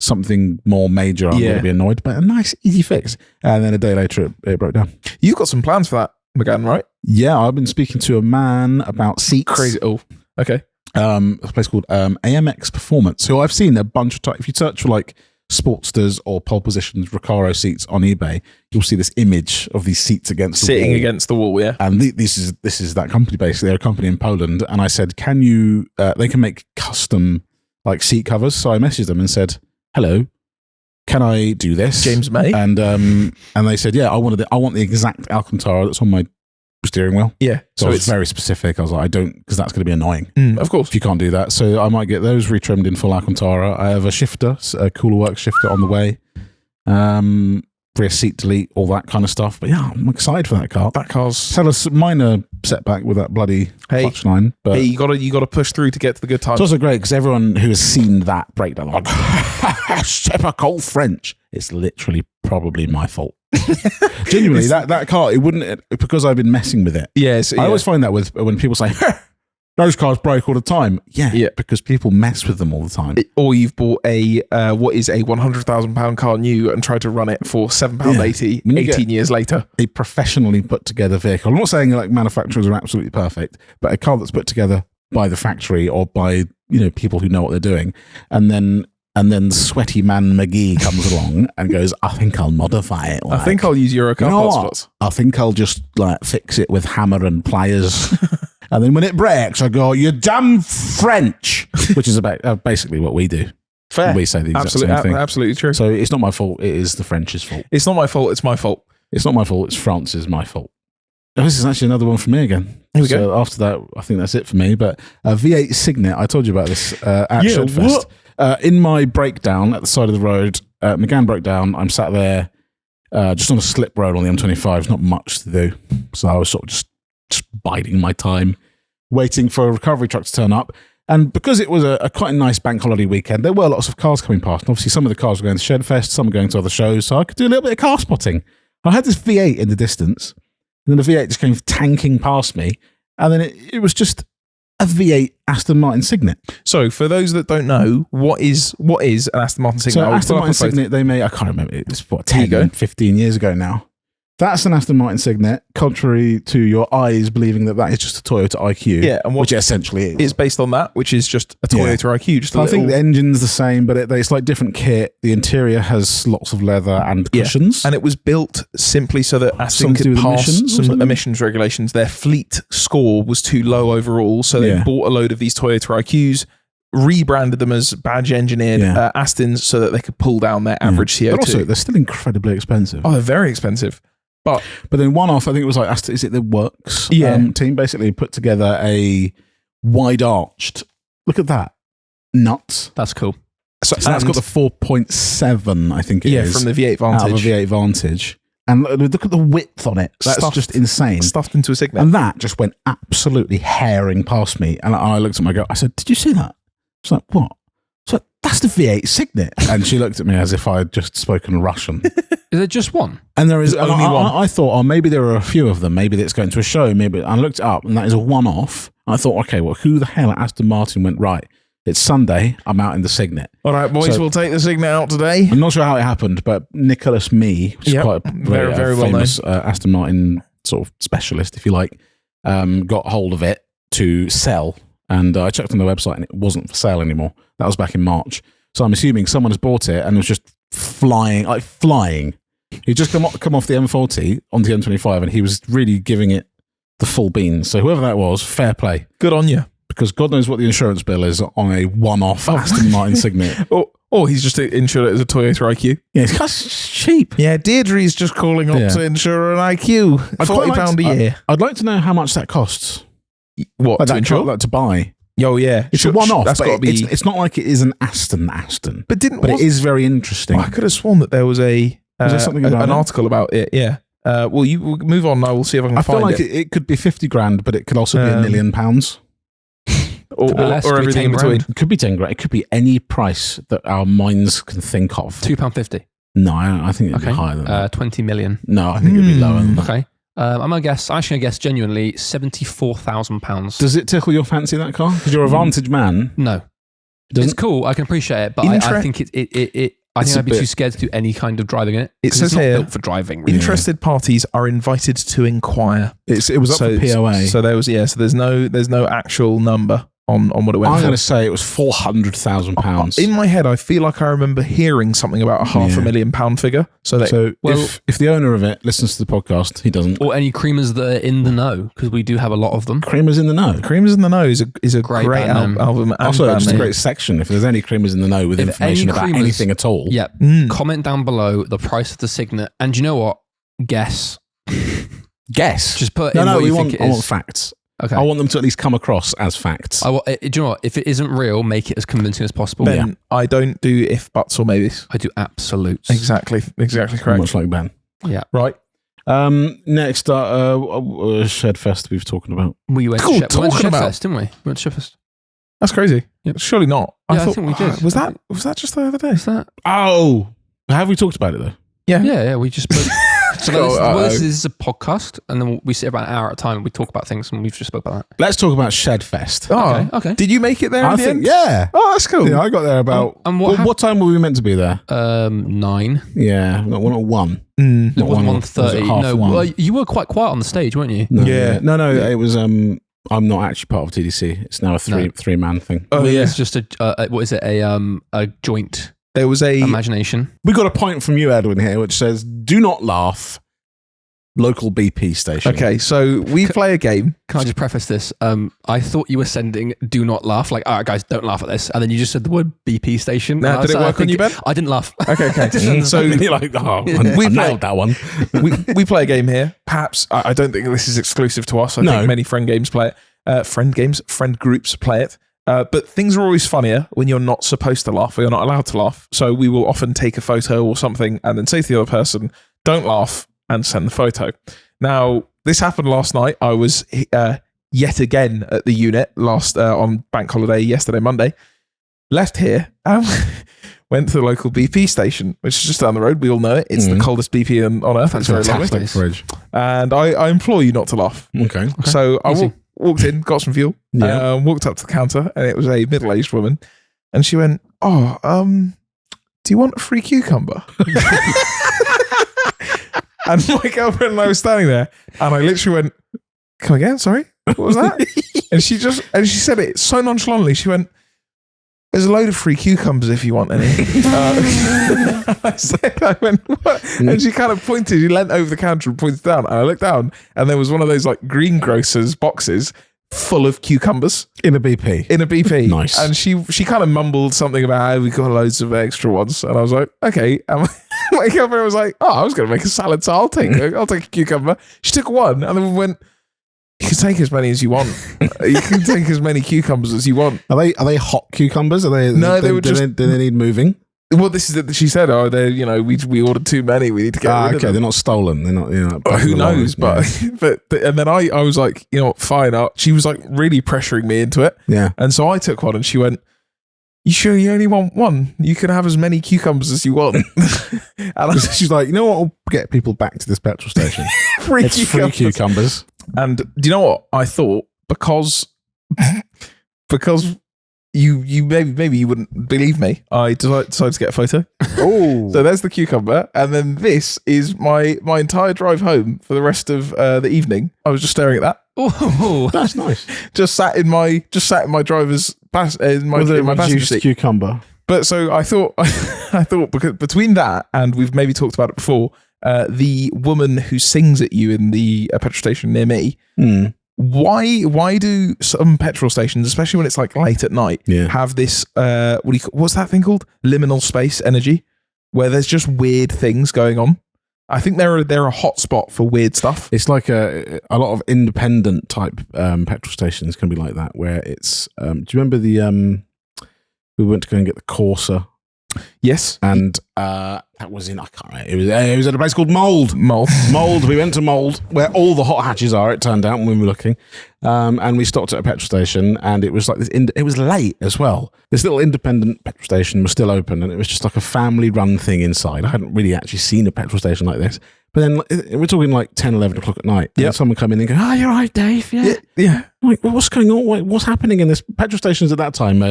something more major, I'm going to be annoyed. But a nice, easy fix. And then a day later, it broke down. You've got some plans for that, McGann, right? Yeah, I've been speaking to a man about seats. Crazy. Oh, okay. A place called AMX Performance, who I've seen a bunch of times. If you search for like Sportsters or pole positions Recaro seats on eBay, you'll see this image of these seats against the wall. Sitting against the wall, yeah. And this is that company basically. They're a company in Poland. And I said, can you? They can make custom like seat covers. So I messaged them and said, hello, can I do this? James May. And they said, yeah, I want the exact Alcantara that's on my steering wheel. Yeah. So it's very specific. I was like, I don't, because that's going to be annoying. Of course. If you can't do that. So I might get those retrimmed in full Alcantara. I have a shifter, a Cooler Works shifter on the way. Rear seat delete, all that kind of stuff. But yeah, I'm excited for that car. That car's... It's had a minor setback with that bloody clutch line. But you gotta push through to get to the good times. It's also great because everyone who has seen that breakdown, like, typical French. It's literally probably my fault. Genuinely, that car, it wouldn't, because I've been messing with it. Yes. I always find that when people say, Those cars break all the time. Yeah, because people mess with them all the time. Or you've bought a what is a £100,000 car new and tried to run it for £7.80 18 years later. A professionally put together vehicle. I'm not saying like manufacturers are absolutely perfect, but a car that's put together by the factory or by people who know what they're doing, and then sweaty man McGee comes along and goes, I think I'll modify it. I think I'll use Eurocar hotspots. I think I'll just fix it with hammer and pliers. And then when it breaks, I go, you damn French, which is about basically what we do. Fair. We say the exact same thing. Absolutely true. So it's not my fault. It is the French's fault. It's not my fault. It's my fault. It's not my fault. It's France's my fault. Oh, this is actually another one for me again. Here we go. After that, I think that's it for me. But V8 Signet, I told you about this at Shedfest. In my breakdown at the side of the road, McGann broke down. I'm sat there just on a slip road on the M25. There's not much to do. So I was sort of just biding my time, waiting for a recovery truck to turn up. And because it was a quite a nice bank holiday weekend, there were lots of cars coming past. And obviously, some of the cars were going to Shedfest, some were going to other shows. So I could do a little bit of car spotting. I had this V8 in the distance. And then the V8 just came tanking past me. And then it was just a V8 Aston Martin Signet. So for those that don't know, what is an Aston Martin Signet? So Aston Martin Signet, they made, I can't remember, it was 10, 15 years ago now. That's an Aston Martin Signet, contrary to your eyes believing that is just a Toyota IQ. Yeah, and which it essentially is. It's based on that, which is just a Toyota IQ. Just I think the engine's the same, but it's like different kit. The interior has lots of leather and cushions. And it was built simply so that Aston could pass some emissions regulations. Their fleet score was too low overall, so they bought a load of these Toyota IQs, rebranded them as badge engineered Astons so that they could pull down their average CO2. But also, they're still incredibly expensive. Oh, they're very expensive. But then one off, I think it was like Aston, is it the Works team basically put together a wide arched, look at that, nuts. That's cool. So that's got the 4.7, I think it is. Yeah, from the V8 Vantage. Out of a V8 Vantage. And look at the width on it. That's just insane. Stuffed into a Signet. And that just went absolutely herring past me. And I looked at my girl, I said, did you see that? She's like, what? So that's the V8 Signet. And she looked at me as if I had just spoken Russian. Is there just one? And there is only one. I thought, maybe there are a few of them. Maybe it's going to a show. Maybe I looked it up, and that is a one-off. I thought, okay, well, who the hell at Aston Martin went right? It's Sunday. I'm out in the Signet. All right, boys, we'll take the Signet out today. I'm not sure how it happened, but Nicholas Mee, which is quite a very well famous Aston Martin sort of specialist, if you like, got hold of it to sell. And I checked on the website, and it wasn't for sale anymore. That was back in March. So I'm assuming someone has bought it and was just flying. He just come off the M40 onto the M25, and he was really giving it the full beans. So whoever that was, fair play. Good on you. Because God knows what the insurance bill is on a one-off Aston Martin Signet. Or he's just insured it as a Toyota IQ. Yeah, it's cheap. Yeah, Deirdre's just calling up to insure an IQ. £40 a year. I'd like to know how much that costs. What, like to insure? Like to buy. Oh, yeah. It's a one-off, that's but it's not like it is an Aston. But it is very interesting. I could have sworn that there was something about an article about it, yeah. Well, you move on now. We'll see if I can find it. I feel like it could be 50 grand, but it could also be £1 million. Or everything in between. It could be 10 grand. It could be any price that our minds can think of. £2.50. No, I think it'd be higher than that. 20 million. No, I think it'd be lower than that. Okay. I'm going to guess genuinely £74,000. Does it tickle your fancy, that car? Because you're a Vantage man. No. It's cool. I can appreciate it, but I think I'd be too scared to do any kind of driving in it. It says it's not here, built for driving. Really. Interested parties are invited to inquire. It was up for POA. So there was So there's no actual number on what it went for. I'm going to say it was £400,000. In my head, I feel like I remember hearing something about a £500,000 figure. If the owner of it listens to the podcast, he doesn't. Or any creamers that are in the know, because we do have a lot of them. Creamers in the Know. Creamers in the Know is a great album. Also, it's a great section. If there's any creamers in the know with information about anything at all. Yeah. Comment down below the price of the Signet. And you know what? Guess. Just put in what you think it is. I want facts. Okay. I want them to at least come across as facts. Do you know what? If it isn't real, make it as convincing as possible. Ben, I don't do if, buts, or maybes. I do absolutes. Exactly correct. Much like Ben. Yeah. Right. Next, Shedfest we've talking about. We went to Shedfest, didn't we? We went to Shedfest. That's crazy. Yep. Surely not. I think we did. Was that just the other day? Is that? Oh, have we talked about it though? Yeah. We just put. This is a podcast, and then we sit about an hour at a time and we talk about things, and we've just spoke about that. Let's talk about Shedfest. Oh, Okay. Did you make it there I in the think, end? yeah. Oh, that's cool. Yeah, I got there about. And what time were we meant to be there? 9. Yeah, not 1. It wasn't 1:30. Was it half No, one? well, you were quite quiet on the stage, weren't you? No, Yeah. No, it was. I'm not actually part of TDC. It's now a three man thing. Oh, yeah. It's just what is it? A joint There was a imagination. We got a point from you, Edwin, here, which says, "Do not laugh." Local BP station. Okay, so we play a game. Can I just preface this? I thought you were sending "Do not laugh," like, all right, guys, don't laugh at this, and then you just said the word BP station. Now, did it work on you, Ben? I didn't laugh. Okay. So you're like, I nailed that one. we play a game here. Perhaps I don't think this is exclusive to us. I think many friend groups play it. Friend groups play it. But things are always funnier when you're not supposed to laugh or you're not allowed to laugh. So we will often take a photo or something and then say to the other person, "Don't laugh," and send the photo. Now, this happened last night. I was yet again at the unit on bank holiday yesterday, Monday. Left here and went to the local BP station, which is just down the road. We all know it. It's the coldest BP on earth. It's very lovely. Fantastic fridge. And I implore you not to laugh. Okay. So I walked in, got some fuel, walked up to the counter, and it was a middle-aged woman. And she went, "Oh, do you want a free cucumber?" And my girlfriend and I were standing there, and I literally went, "Come again? Sorry, what was that?" and she said it so nonchalantly. She went, "There's a load of free cucumbers if you want any." I went, "What?" And she kind of pointed. She leant over the counter and pointed down. And I looked down, and there was one of those like greengrocers boxes full of cucumbers In a BP. Nice. And she kind of mumbled something about, "We got loads of extra ones." And I was like, "Okay." And my girlfriend was like, "Oh, I was going to make a salad, so I'll take a cucumber." She took one, and then we went, "You can take as many as you want. You can take as many cucumbers as you want." Are they hot cucumbers? Are they? No, they were just. Do they need moving? Well, this is it. She said, "Oh, they, we ordered too many. We need to get rid of them." They're not stolen. They're not. Who knows? But and then I was like, you know what? Fine. She was like really pressuring me into it. Yeah. And so I took one, and she went, "You sure you only want one? You can have as many cucumbers as you want." And she's like, "You know what? I'll get people back to this petrol station. free cucumbers." And do you know what I thought? Because you maybe you wouldn't believe me. I decided to get a photo. Oh, so there's the cucumber, and then this is my entire drive home for the rest of the evening. I was just staring at that. Oh, that's nice. Just sat in my driver's in my passenger seat. Cucumber. But so I thought because between that and we've maybe talked about it before, the woman who sings at you in the petrol station near me. Why do some petrol stations, especially when it's like late at night, have this what's that thing called? Liminal space energy, where there's just weird things going on. I think they're a hot spot for weird stuff. It's like a lot of independent type petrol stations can be like that, where it's. Do you remember we went to go and get the Corsa? Yes, and that was in I can't remember. It was at a place called Mould. We went to Mould, where all the hot hatches are. It turned out when we were looking, and we stopped at a petrol station, and it was like this. It was late as well. This little independent petrol station was still open, and it was just like a family-run thing inside. I hadn't really actually seen a petrol station like this. But then we're talking like 10, 11 o'clock at night. Yeah, someone come in and go, "Oh, you're right, Dave. Yeah. Like, well, what's going on? What's happening in this petrol stations at that time?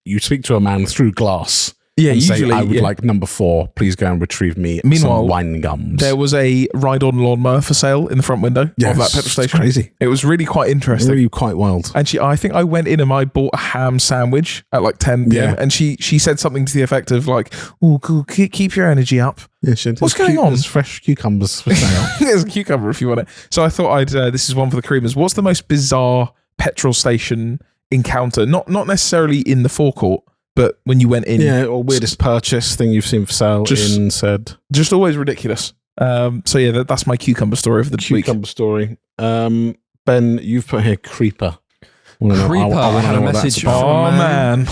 You speak to a man through glass. Yeah, and usually say, "I would like number 4. Please go and retrieve me some wine gums." There was a ride-on lawnmower for sale in the front window of that petrol station. Crazy. It was really quite interesting. Really quite wild. And I think I went in and I bought a ham sandwich at like 10 p.m. And she said something to the effect of like, "Oh, cool, keep your energy up." Yeah, what's going on? There's fresh cucumbers for sale. There's a cucumber if you want it. So I thought this is one for the creamers. What's the most bizarre petrol station encounter? Not necessarily in the forecourt, but when you went in. Yeah, or weirdest purchase thing you've seen for sale said. Just always ridiculous. So yeah, that's my cucumber story for the week. Cucumber story. Ben, you've put here creeper. I had a message from man.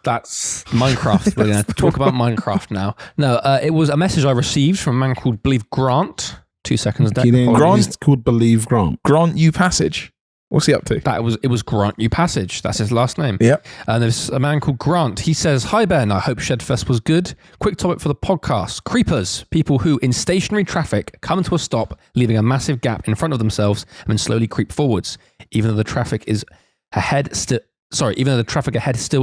That's Minecraft. We're going to talk about Minecraft now. No, it was a message I received from a man called Believe Grant. 2 seconds. Grant called Believe Grant. Grant you passage. What's he up to? It was Grant U Passage. That's his last name. Yeah. And there's a man called Grant. He says, "Hi Ben, I hope Shedfest was good. Quick topic for the podcast. Creepers, people who in stationary traffic come to a stop, leaving a massive gap in front of themselves and then slowly creep forwards. Even though the traffic ahead still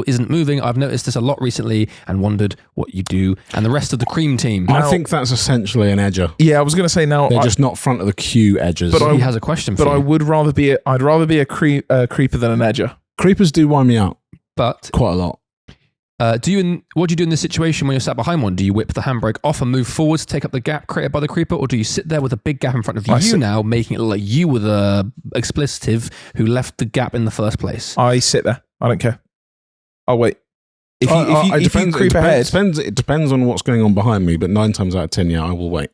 isn't moving. I've noticed this a lot recently and wondered what you do and the rest of the cream team." I think that's essentially an edger. Yeah, I was going to say now. They're just not front of the queue edgers. He has a question for you. But I'd rather be a creeper than an edger. Creepers do wind me out But quite a lot. what do you do in this situation when you're sat behind one? Do you whip the handbrake off and move forwards to take up the gap created by the creeper, or do you sit there with a big gap in front of you now, making it look like you were the expletive who left the gap in the first place? I sit there. I don't care. I'll wait. If you creep ahead, it depends on what's going on behind me. But 9 times out of 10, yeah, I will wait.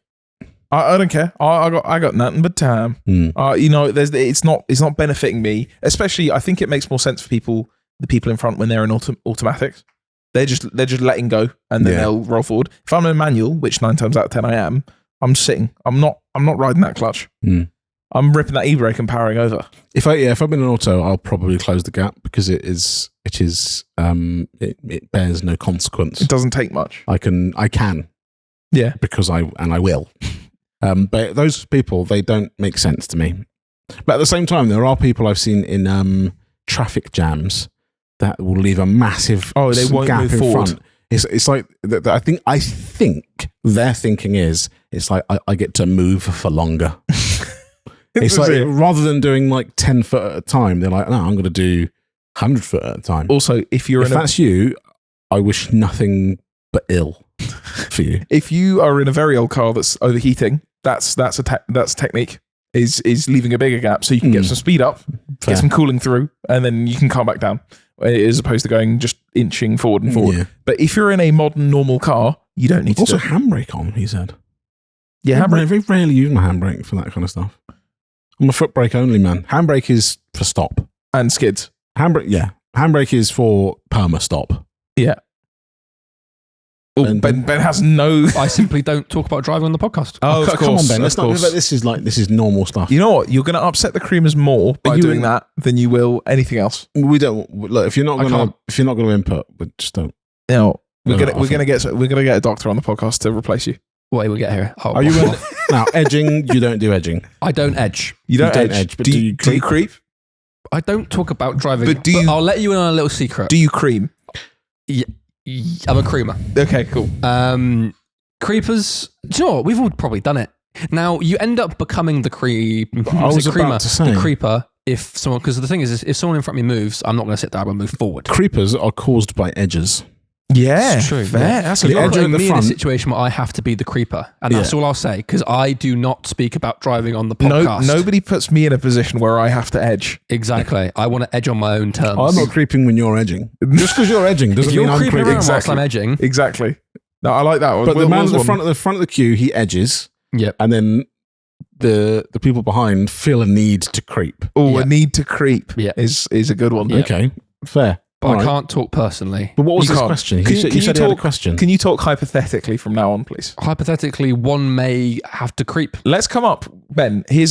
I don't care. I got nothing but time. It's not benefiting me. Especially, I think it makes more sense for the people in front when they're in automatics. They're just letting go and then they'll roll forward. If I'm in a manual, which 9 times out of 10 I am, I'm sitting. I'm not riding that clutch. I'm ripping that e-brake and powering over. If I'm in an auto, I'll probably close the gap because it bears no consequence. It doesn't take much. I can. Yeah. Because I will. But those people, they don't make sense to me. But at the same time, there are people I've seen in traffic jams that will leave a massive they won't gap move in forward. front. It's like I think their thinking is it's like I get to move for longer. It's like rather than doing like 10 foot at a time, they're like, no, I'm going to do 100 foot at a time. Also, if that's you, I wish nothing but ill for you. If you are in a very old car that's overheating, that's technique. Is leaving a bigger gap so you can get some speed up, get some cooling through, and then you can calm back down, as opposed to going just inching forward and forward. Yeah. But if you're in a modern normal car, you don't need to. Also, handbrake on. He said, "Yeah, handbrake. Very rarely use my handbrake for that kind of stuff. I'm a foot brake only man. Handbrake is for stop and skids. Handbrake is for perma stop. Yeah." Ben has no. I simply don't talk about driving on the podcast. Oh, of come course, on, Ben. This is normal stuff. You know what? You're going to upset the creamers more by doing that than you will anything else. We don't look. If you're not going to input, we just don't. No, we're gonna get a doctor on the podcast to replace you. What do we get here? Are you now edging? You don't do edging. I don't edge. You don't edge. But do you creep? I don't talk about driving. But I'll let you in on a little secret. Do you cream? Yeah. I'm a creamer. Okay, cool. Creepers, do you know what? We've all probably done it. Now, you end up becoming the creeper if someone, because the thing is, if someone in front of me moves, I'm not going to sit there, I'm going to move forward. Creepers are caused by edges. Yeah, it's true. Fair. Yeah. That's you're putting me in a situation where I have to be the creeper, and that's all I'll say, because I do not speak about driving on the podcast. Nobody puts me in a position where I have to edge. Exactly. I want to edge on my own terms. I'm not creeping when you're edging. Just because you're edging doesn't mean I'm creeping. Whilst I'm edging. Exactly. No, I like that one. But the man at the front of the queue, he edges. Yep. And then the people behind feel a need to creep. Oh, a need to creep is a good one. Yep. Okay, fair. But I can't talk personally. But what was his question? You said you had a question. Can you talk hypothetically from now on, please? Hypothetically, one may have to creep. Let's come up, Ben. We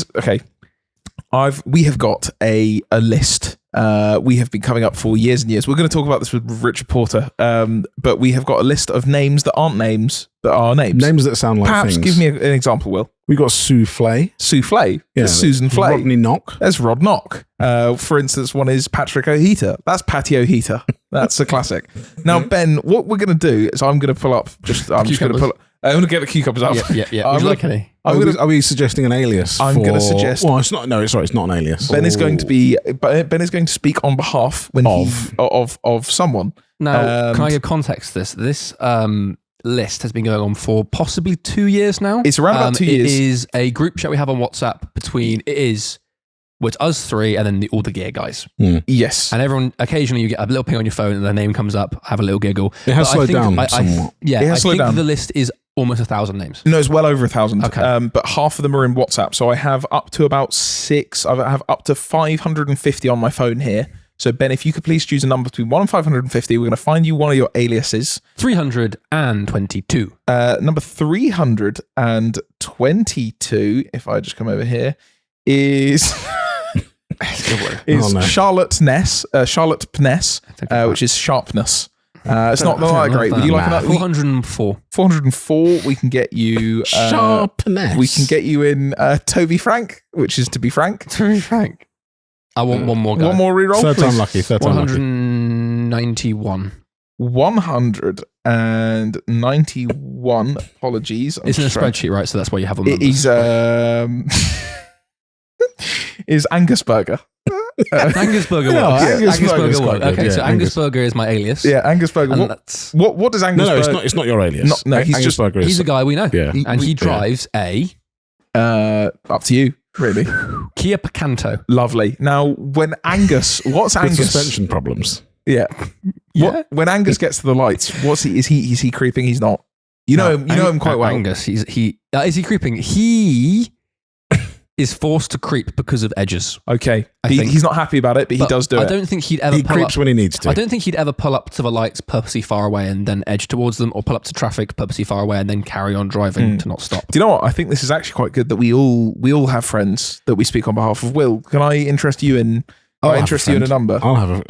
have got a list. We have been coming up for years and years. We're going to talk about this with Richard Porter, but we have got a list of names that aren't names, that are names. Names that sound like Perhaps things. Give me an example, Will. We got Souffle. Souffle. Yeah, Susan Flay. Rodney Knock. There's Rod Knock. For instance, one is Patrick O'Heater. That's Patio Heater. That's a classic. Now, Ben, what we're going to do is I'm going to pull up. I'm going to get the cucumbers up. Yeah. Would you like any? Are we suggesting an alias? I'm going to suggest. Well, it's not. No, sorry, it's not an alias. Ben is going to speak on behalf of someone. Now, can I give context to this? This list has been going on for possibly 2 years now. It's around about 2 years. It is a group chat we have on WhatsApp with us three and then all the gear guys. Yes. And everyone, occasionally you get a little ping on your phone and their name comes up, have a little giggle. It has slowed down somewhat. I think the list is almost 1,000 names. No, it's well over 1,000. Okay. But half of them are in WhatsApp. So I have up to about 6. I have up to 550 on my phone here. So Ben, if you could please choose a number between 1 and 550, we're going to find you one of your aliases. 322. Number 322, if I just come over here, is... is no. Charlotte Pness, which is sharpness. It's not that great. Would you like another? 404. 404. We can get you Sharpness. We can get you in Toby Frank, which is to be frank. To be frank, I want one more. One more reroll. Third please. time lucky. Third time lucky. 191. 191. Apologies. It's in a spreadsheet, right? So that's why you have a. It is is Angus Burger. Angus Burger. Yeah, Angus Burger's what? quite good, Okay, yeah, so Angus Burger is my alias. Yeah, Angus Burger. And What does Angus Burger? No, it's not your alias. No, he's Angus just- Burger is, He's a guy we know. Yeah. And he drives a Up to you, really. Kia Picanto. Lovely. Now, when Angus, what's with Angus? suspension problems. Yeah. Yeah. When Angus gets to the lights, what's he? Is he creeping? He's not. You know him quite well. Angus, is he creeping? He is forced to creep because of edges. Okay. I think. He's not happy about it, but he does do I it. don't think he'd ever He pull creeps up. when he needs to. I don't think he'd ever pull up to the lights purposely far away and then edge towards them, or pull up to traffic purposely far away and then carry on driving to not stop. Do you know what? I think this is actually quite good that we all have friends that we speak on behalf of. Will, can I interest you in? I'll I have interest a you in a friend. number. I'll have a.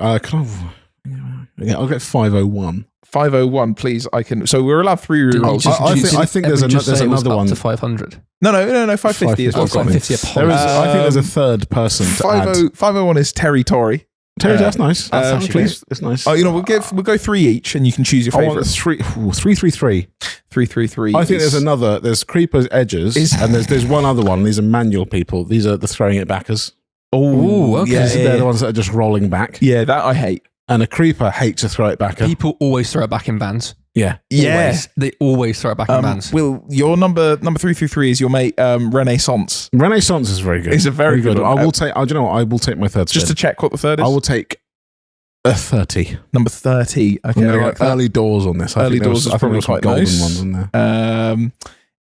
I'll get 501. 501, please. I can. So we're allowed 3 rerolls. I think there's another one. Up to 500. No. 550 is what's 550 a There is, pop. I think there's a third person to add. 501 is Terry Tory. Terry, that's nice. That's actually Please, it's nice. Oh, we'll go 3 each, and you can choose your I want favorite. 333. 333. I think there's Creeper's Edges, and there's one other one. These are manual people. These are the throwing it backers. Oh, okay. They're the ones that are just rolling back. Yeah, that I hate. And a Creeper hates to throw it back. People always throw it back in vans. Yeah. Always. They always throw it back in vans. Will, your number 333 is your mate Renaissance. Renaissance is very good. It's a very good one. I will take. Do you know what? I will take my third. Just to check what the third is. I will take a 30. Number 30. Okay, I'm going I to like go that. early doors on this. Early doors is probably quite golden nice. ones in there.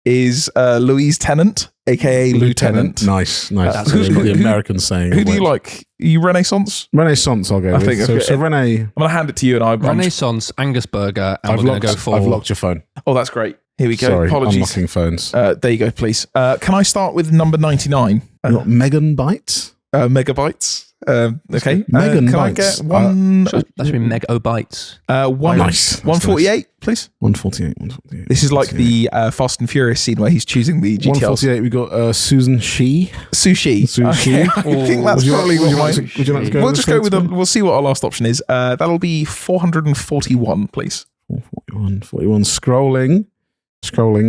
Is Louise Tennant, aka Lieutenant. Nice. That's That's good. the American saying. Who do you like? You Renaissance? Renaissance, I'll go I with. think So Renee, I'm going to hand it to you, and I'm Renaissance, Angus Burger, and we're going to go for... I've locked your phone. Oh, that's great. Here we go. Sorry, Apologies. unlocking phones. There you go, please. Can I start with number 99? You got Megan Bites? Megabytes. Okay. Megan can I Bites. get one? That should be Megabytes. Nice. 148, please. 148. This is like the Fast and Furious scene where he's choosing the GTLs. 148, we got Susan Shee. Sushi. Okay. I think that's probably what Would you like to go We'll with just the go third with spin? we'll see what our last option is. That'll be 441, please. 41. Scrolling.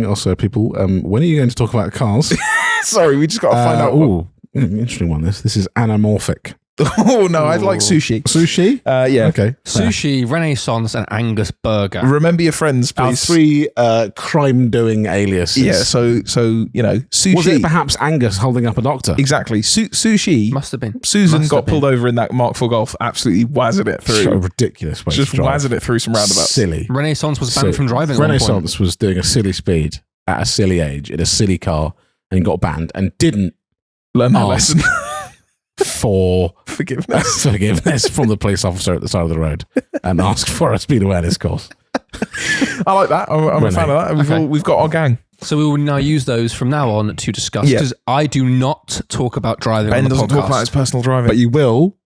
Also, people, when are you going to talk about cars? Sorry, we just got to find out. Interesting one. This is anamorphic. Oh no, I'd like sushi. Sushi? Yeah. Okay. Sushi, Renaissance, and Angus Burger. Remember your friends, Our please. 3 crime-doing aliases. Yeah. So sushi. Was it perhaps Angus holding up a doctor? Exactly. Sushi. Must have been. Susan Must got have been. pulled over in that Mark IV Golf, absolutely wazzing it through. So ridiculous way Just to drive. wazzing it through some roundabouts. Silly. Renaissance was banned from driving at one point. Renaissance was doing a silly speed at a silly age in a silly car and got banned and didn't Learn that Ask. lesson. for Forgiveness. forgiveness from the police officer at the side of the road and ask for a speed awareness course. I like that. I'm a fan of that. We've got our gang. So we will now use those from now on to discuss, Yeah. because I do not talk about driving Ben on the doesn't podcast. talk about his personal driving. But you will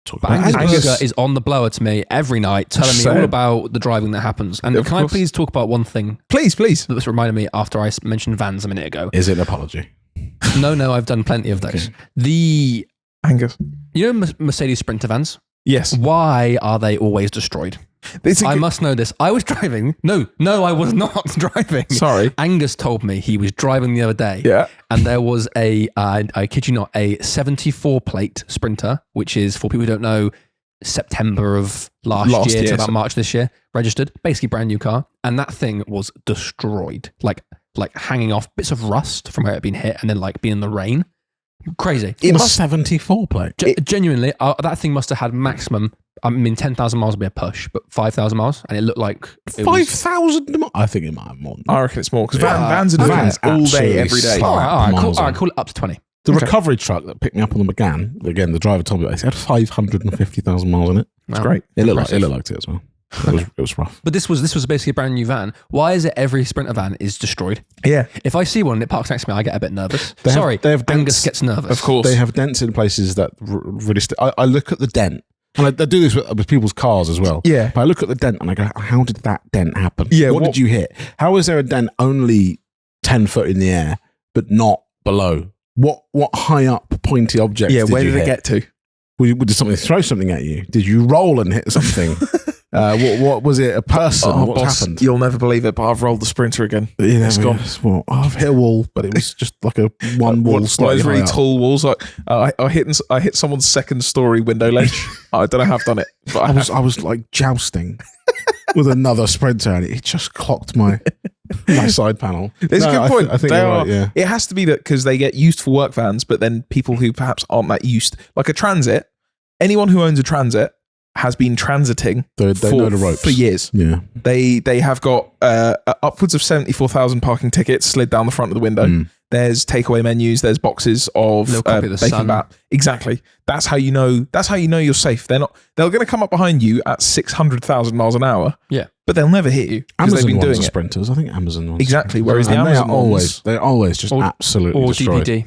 talk But about Angus Angus. Burger is on the blower to me every night, telling me Same. all about the driving that happens. And Of can course. I please talk about one thing Please. that was reminded me after I mentioned vans a minute ago? Is it an apology? No, I've done plenty of those. The Angus. You know Mercedes Sprinter vans? Yes. Why are they always destroyed? I must know this. I was driving. No, I was not driving. Sorry. Angus told me he was driving the other day. Yeah. And there was I kid you not, a 74 plate Sprinter, which is, for people who don't know, September of last year to about March this year, registered, basically brand new car. And that thing was destroyed, like hanging off bits of rust from where it had been hit and then like being in the rain. Crazy. It was 74 plate. Genuinely, that thing must have had maximum, 10,000 miles would be a push, but 5,000 miles, and it looked like... 5,000? I think it might have more. I reckon it's more, because vans are doing vans all day, absolutely every day. slap All miles right, on. call it up to 20. The recovery truck that picked me up on the McGann, again, the driver told me about it, it had 550,000 miles on it. It's great. It looked like it as well. It was rough. But this was basically a brand new van. Why is it every Sprinter van is destroyed? Yeah. If I see one and it parks next to me, I get a bit nervous. They have Angus gets nervous. Of course. They have dents in places that really... I look at the dent, and I do this with people's cars as well. Yeah. But I look at the dent and I go, how did that dent happen? Yeah, What did you hit? How is there a dent only 10 foot in the air, but not below? What high up pointy object where did you it hit? get to? Did something throw something at you? Did you roll and hit something? What was it? A person? Oh, what boss, happened? you'll never believe it, but I've rolled the Sprinter again. Yeah, It's gone. Well, I've hit a wall, but it was just like a one wall. One of those really tall walls. I hit someone's second story window ledge. I don't know how I've done it, but I was like jousting with another Sprinter, and it just clocked my side panel. It's a good point. I think They you're are- right. Yeah. It has to be that because they get used for work vans, but then people who perhaps aren't that used, like a Transit, anyone who owns a Transit has been transiting They know the ropes for years. Yeah. They have got upwards of 74,000 parking tickets slid down the front of the window. There's takeaway menus. There's boxes of Little copy of the bacon Sun. bat. Exactly. That's how you know. That's how you know you're safe. They're going to come up behind you at 600,000 miles an hour. Yeah. But they'll never hit you because they've Amazon been ones doing are it. Sprinters. I think Amazon ones. Exactly. Whereas the And Amazon ones, they're always just absolutely Or destroyed. DPD.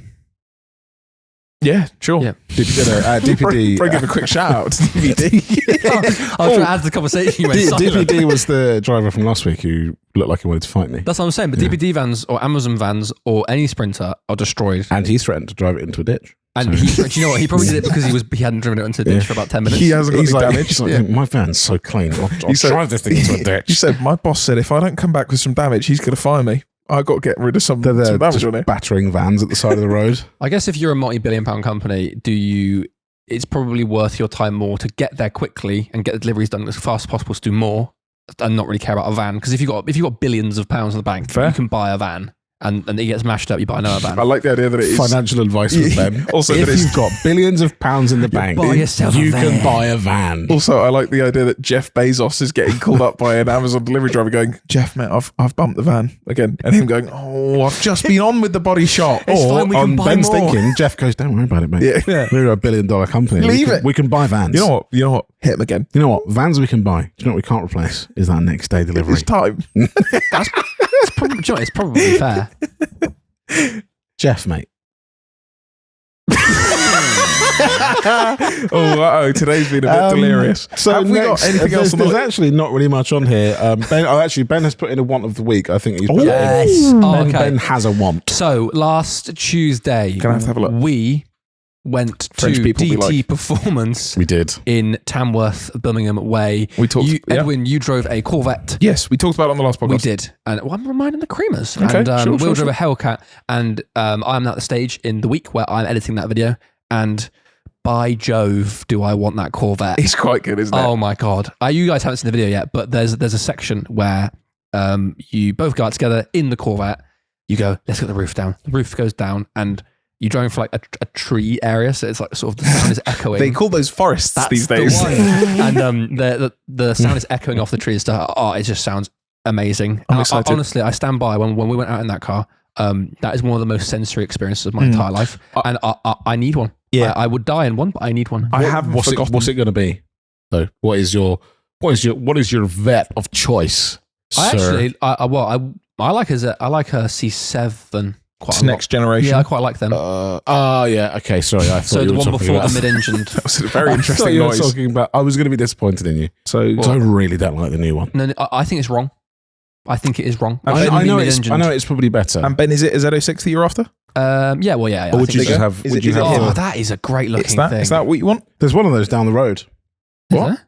yeah, sure. Yeah. DPD. Probably give a quick shout out to DVD. I was trying to add to the conversation. You went silent. DPD was the driver from last week who looked like he wanted to fight me. That's what I'm saying. But DPD vans or Amazon vans or any Sprinter are destroyed. And he threatened to drive it into a ditch. And do you know what? He probably did it because he hadn't driven it into a ditch for about 10 minutes. He hasn't got He's any like, damage. he's like, my van's so clean. I'll said- drive this thing into a ditch. He said, my boss said if I don't come back with some damage, he's going to fire me. I've got to get rid of some They're there damage just on it. battering vans at the side of the road. I guess if you're a multi-billion-pound company, it's probably worth your time more to get there quickly and get the deliveries done as fast as possible to do more and not really care about a van. Because if you've got billions of pounds in the bank, Fair. you can buy a van and it gets mashed up. You buy another van. I like the idea that it is Financial advice with them. Also, if that it's- you've got billions of pounds in the bank, buy yourself a you van. can buy a van. Also, I like the idea that Jeff Bezos is getting called up by an Amazon delivery driver going, Jeff, mate, I've bumped the van again. And him going, oh, I've just been on with the body shop. It's Or fine, we can on buy Ben's more. thinking, Jeff goes, don't worry about it, mate. Yeah. We're $1 billion company. Leave it. We can buy vans. You know what? Hit him again. You know what? Vans we can buy. Do you know what we can't replace? Is that next day delivery. It's time. It's probably fair. Jeff, mate. Today's been a bit delirious. So have we got anything else on the There's list? actually not really much on here. Ben has put in a want of the week. I think he's put Yes. it in. Oh, Ben, okay. Ben has a want. So last Tuesday, Gonna have to have a look. we went French to people be DT like. Performance We did. in Tamworth, Birmingham Way. We talked- Edwin, you drove a Corvette. Yes, we talked about it on the last podcast. We did. And I'm reminding the creamers. Okay, And sure, Will sure, drove a Hellcat. And I'm at the stage in the week where I'm editing that video. And by Jove, do I want that Corvette. It's quite good, isn't it? Oh my God. You guys haven't seen the video yet, but there's a section where you both go out together in the Corvette. You go, let's get the roof down. The roof goes down and you're driving for like a tree area. So it's like sort of the sound is echoing. They call those forests That's these the days. one. And the sound is echoing off the trees. Stuff. Oh, it just sounds amazing. I'm And excited. honestly, I stand by when we went out in that car. That is one of the most sensory experiences of my entire life. And I need one. Yeah. I would die in one, but I need one. I haven't forgotten. What's it going to be? So, what is your vet of choice? I sir? actually, I like a C7 quite It's a lot. next generation. Yeah, I quite like them. Yeah. Okay. Sorry. I thought So you the were one talking before about. the mid-engined. That was a very I thought interesting you were noise. talking about. I was going to be disappointed in you. So, I really don't like the new one. No, I think it's wrong. I think it is wrong. I know it's probably better. and Ben, is it a Z06 that you're after? Yeah. or I would think you so. just have? Is Would it- you is it have? him? Oh, the- that is a great looking thing. Is that what you want? There's one of those down the road Is What? there?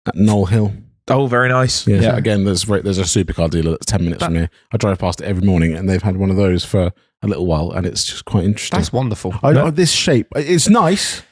at Knoll Hill. Oh, very nice. Yeah. Again, there's a supercar dealer that's 10 minutes from here. I drive past it every morning, and they've had one of those for a little while, and it's just quite interesting. That's wonderful. This shape, it's nice,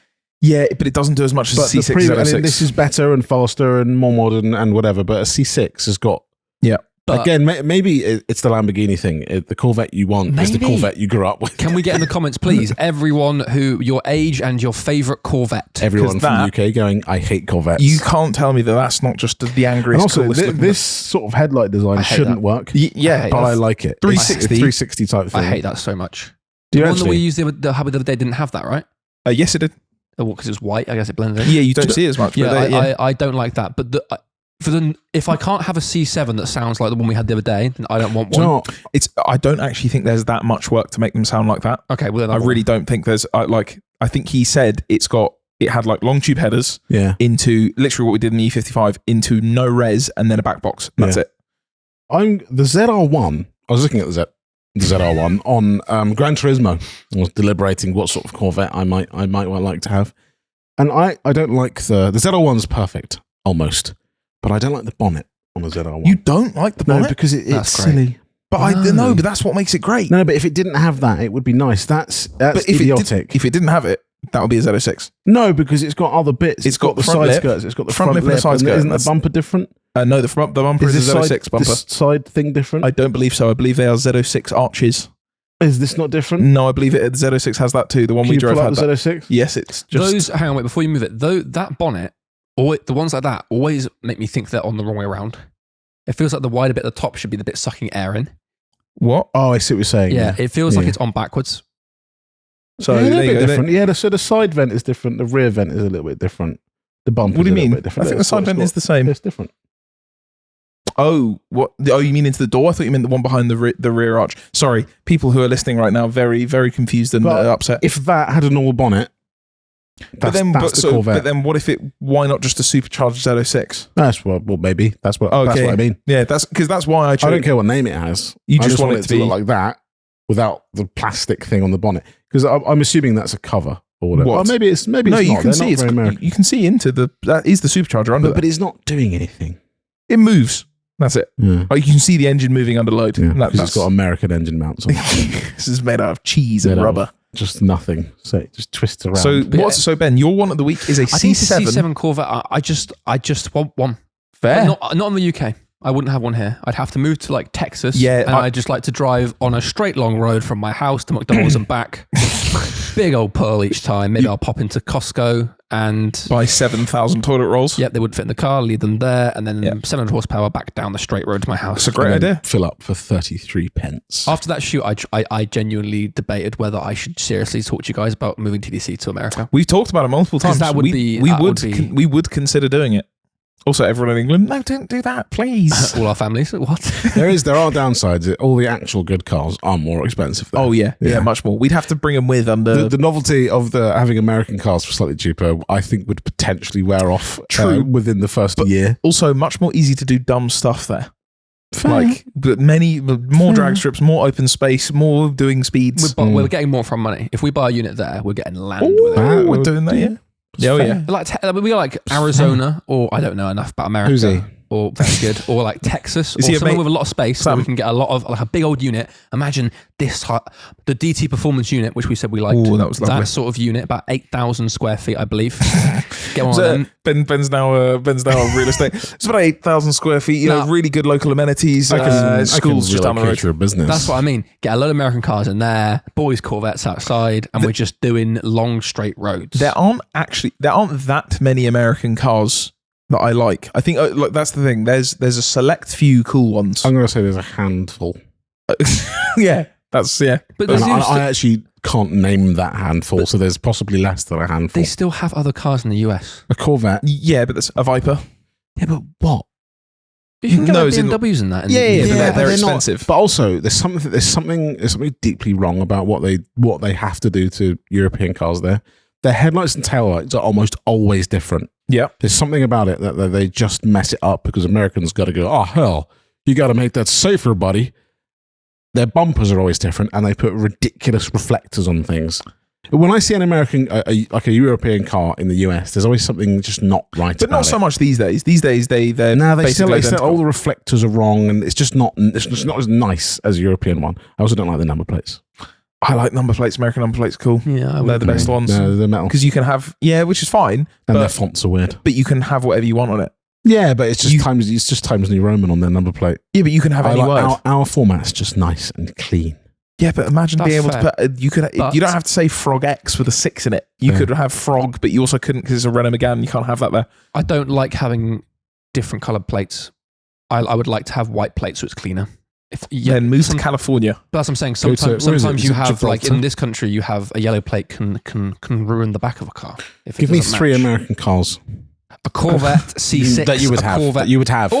Yeah, but it doesn't do as much as a but C6 I Z06. mean, this is better and faster and more modern and whatever. But a C6 has got. Yeah. But- Again, maybe it's the Lamborghini thing. The Corvette you want is the Maybe. Corvette you grew up with. Can we get in the comments, please? Everyone who your age and your favourite Corvette. Everyone 'Cause from that- the UK going, I hate Corvettes. You can't tell me that that's not just the and angriest, also, coolest looking this sort of headlight design I hate shouldn't that. work. Yeah, I hate But that. I like it. 360. It's a 360 type thing. I hate that so much. Do you The one that actually? we used the Hubby the other day didn't have that, right? Yes, it did. Because it was white. I guess it blended in. Yeah, you don't see it as much. Yeah, but I don't like that. But if I can't have a C7 that sounds like the one we had the other day, then I don't want one. No, I don't actually think there's that much work to make them sound like that. Okay, well then I really don't think there's I think he said it had like long tube headers into literally what we did in the E55 into no res and then a back box. That's it. The ZR1. I was looking at the ZR1 on Gran Turismo. I was deliberating what sort of Corvette I might well like to have, and I don't like the ZR1's perfect almost, but I don't like the bonnet on the ZR1. You don't like the bonnet? No, because it's silly. But but that's what makes it great. No, but if it didn't have that, it would be nice. That's idiotic. If it didn't have it, that would be a Z06. No, because it's got other bits. It's got the side front skirts. It's got the front lip and the side skirt. Isn't the bumper different? No, the bumper is a Z06 bumper. This side thing different? I don't believe so. I believe they are Z06 arches. Is this not different? No, I believe the Z06 has that too. The one we drove had the Z06? Yes, it's just... Hang on, wait, before you move it, though, that bonnet, the ones like that, always make me think they're on the wrong way around. It feels like the wider bit at the top should be the bit sucking air in. What? Oh, I see what you're saying. Yeah, it feels like it's on backwards. So they're a bit different. So the side vent is different. The rear vent is a little bit different. The bumper. What do you mean? I think the side vent is the same. It's different. Oh, what? Oh, you mean into the door? I thought you meant the one behind the rear arch. Sorry, people who are listening right now, very, very confused and upset. If that had a normal bonnet, that's the Corvette. But then, why not just a supercharged Z06? That's well, maybe that's what I mean. Yeah, that's why I don't care what name it has. You just want it to look like that without the plastic thing on the bonnet, because I'm assuming that's a cover or whatever. Or maybe it's no. You not. can see you can see into that is the supercharger under, but it's not doing anything. It moves. That's it. Yeah. Like you can see the engine moving under load. Yeah, because it's got American engine mounts on it. This is made out of cheese and rubber. Just nothing. So it just twists around. So Ben, your one of the week is a C7. C7 Corvette. I just want one. Fair. Not in the UK. I wouldn't have one here. I'd have to move to like Texas. Yeah. And I'd just like to drive on a straight long road from my house to McDonald's and back. Big old pearl each time. Maybe I'll pop into Costco and buy 7,000 toilet rolls. Yep, they wouldn't fit in the car, leave them there, and then 700 horsepower back down the straight road to my house. It's a great idea. Fill up for 33 pence. After that shoot, I genuinely debated whether I should seriously talk to you guys about moving TDC to America. We've talked about it multiple times. We would consider doing it. Also, everyone in England, no, don't do that, please. All our families, what? There are downsides. All the actual good cars are more expensive. Though. Oh yeah, much more. We'd have to bring them with under the novelty of having American cars for slightly cheaper. I think would potentially wear off within the first year. Also, much more easy to do dumb stuff there. Fair. But more drag strips, more open space, more doing speeds. We're getting more from money. If we buy a unit there, we're getting land with it. We're doing that, yeah. Oh yeah, we got like Arizona, or I don't know enough about America. Who's he? Or very good, or like Texas, or somewhere with a lot of space, so we can get a lot of like a big old unit. Imagine this, the DT Performance unit, which we said we liked. Ooh, that was lovely. That sort of unit, about 8,000 square feet, I believe. Get one of them. Ben's now on real estate. It's about 8,000 square feet. You know, really good local amenities. Schools just down the road. A business. That's what I mean. Get a load of American cars in there, boys' Corvettes outside, and we're just doing long straight roads. There aren't that many American cars that I like. I think that's the thing. There's a select few cool ones. I'm going to say there's a handful. Yeah, that's But I actually can't name that handful, so there's possibly less than a handful. They still have other cars in the US. A Corvette. Yeah, but that's a Viper. Yeah, but what? You can get BMWs in that. But they're expensive. But also, there's something deeply wrong about what they have to do to European cars there. Their headlights and taillights are almost always different. Yeah. There's something about it that they just mess it up because Americans got to go, oh, hell, you got to make that safer, buddy. Their bumpers are always different and they put ridiculous reflectors on things. When I see an American, like a European car in the US, there's always something just not right about it. But not so much these days. These days, they're all the reflectors are wrong and it's just not as nice as a European one. I also don't like the number plates. I like number plates. American number plates, cool. Yeah, they're the best ones. No, they're metal. Because you can have, which is fine. And their fonts are weird. But you can have whatever you want on it. Yeah, but it's just Times New Roman on their number plate. Yeah, but you can have any word. Our format's just nice and clean. Yeah, but imagine being able to put, you don't have to say Frog X with a 6 in it. You could have Frog, but you also couldn't because it's a Renault Megane. You can't have that there. I don't like having different coloured plates. I would like to have white plates so it's cleaner. Then move to California. That's what I'm saying. Sometimes you have, like in this country, you have a yellow plate can ruin the back of a car. Give me 3 American cars. A Corvette C6 that you would a have. Corvette. That you would have.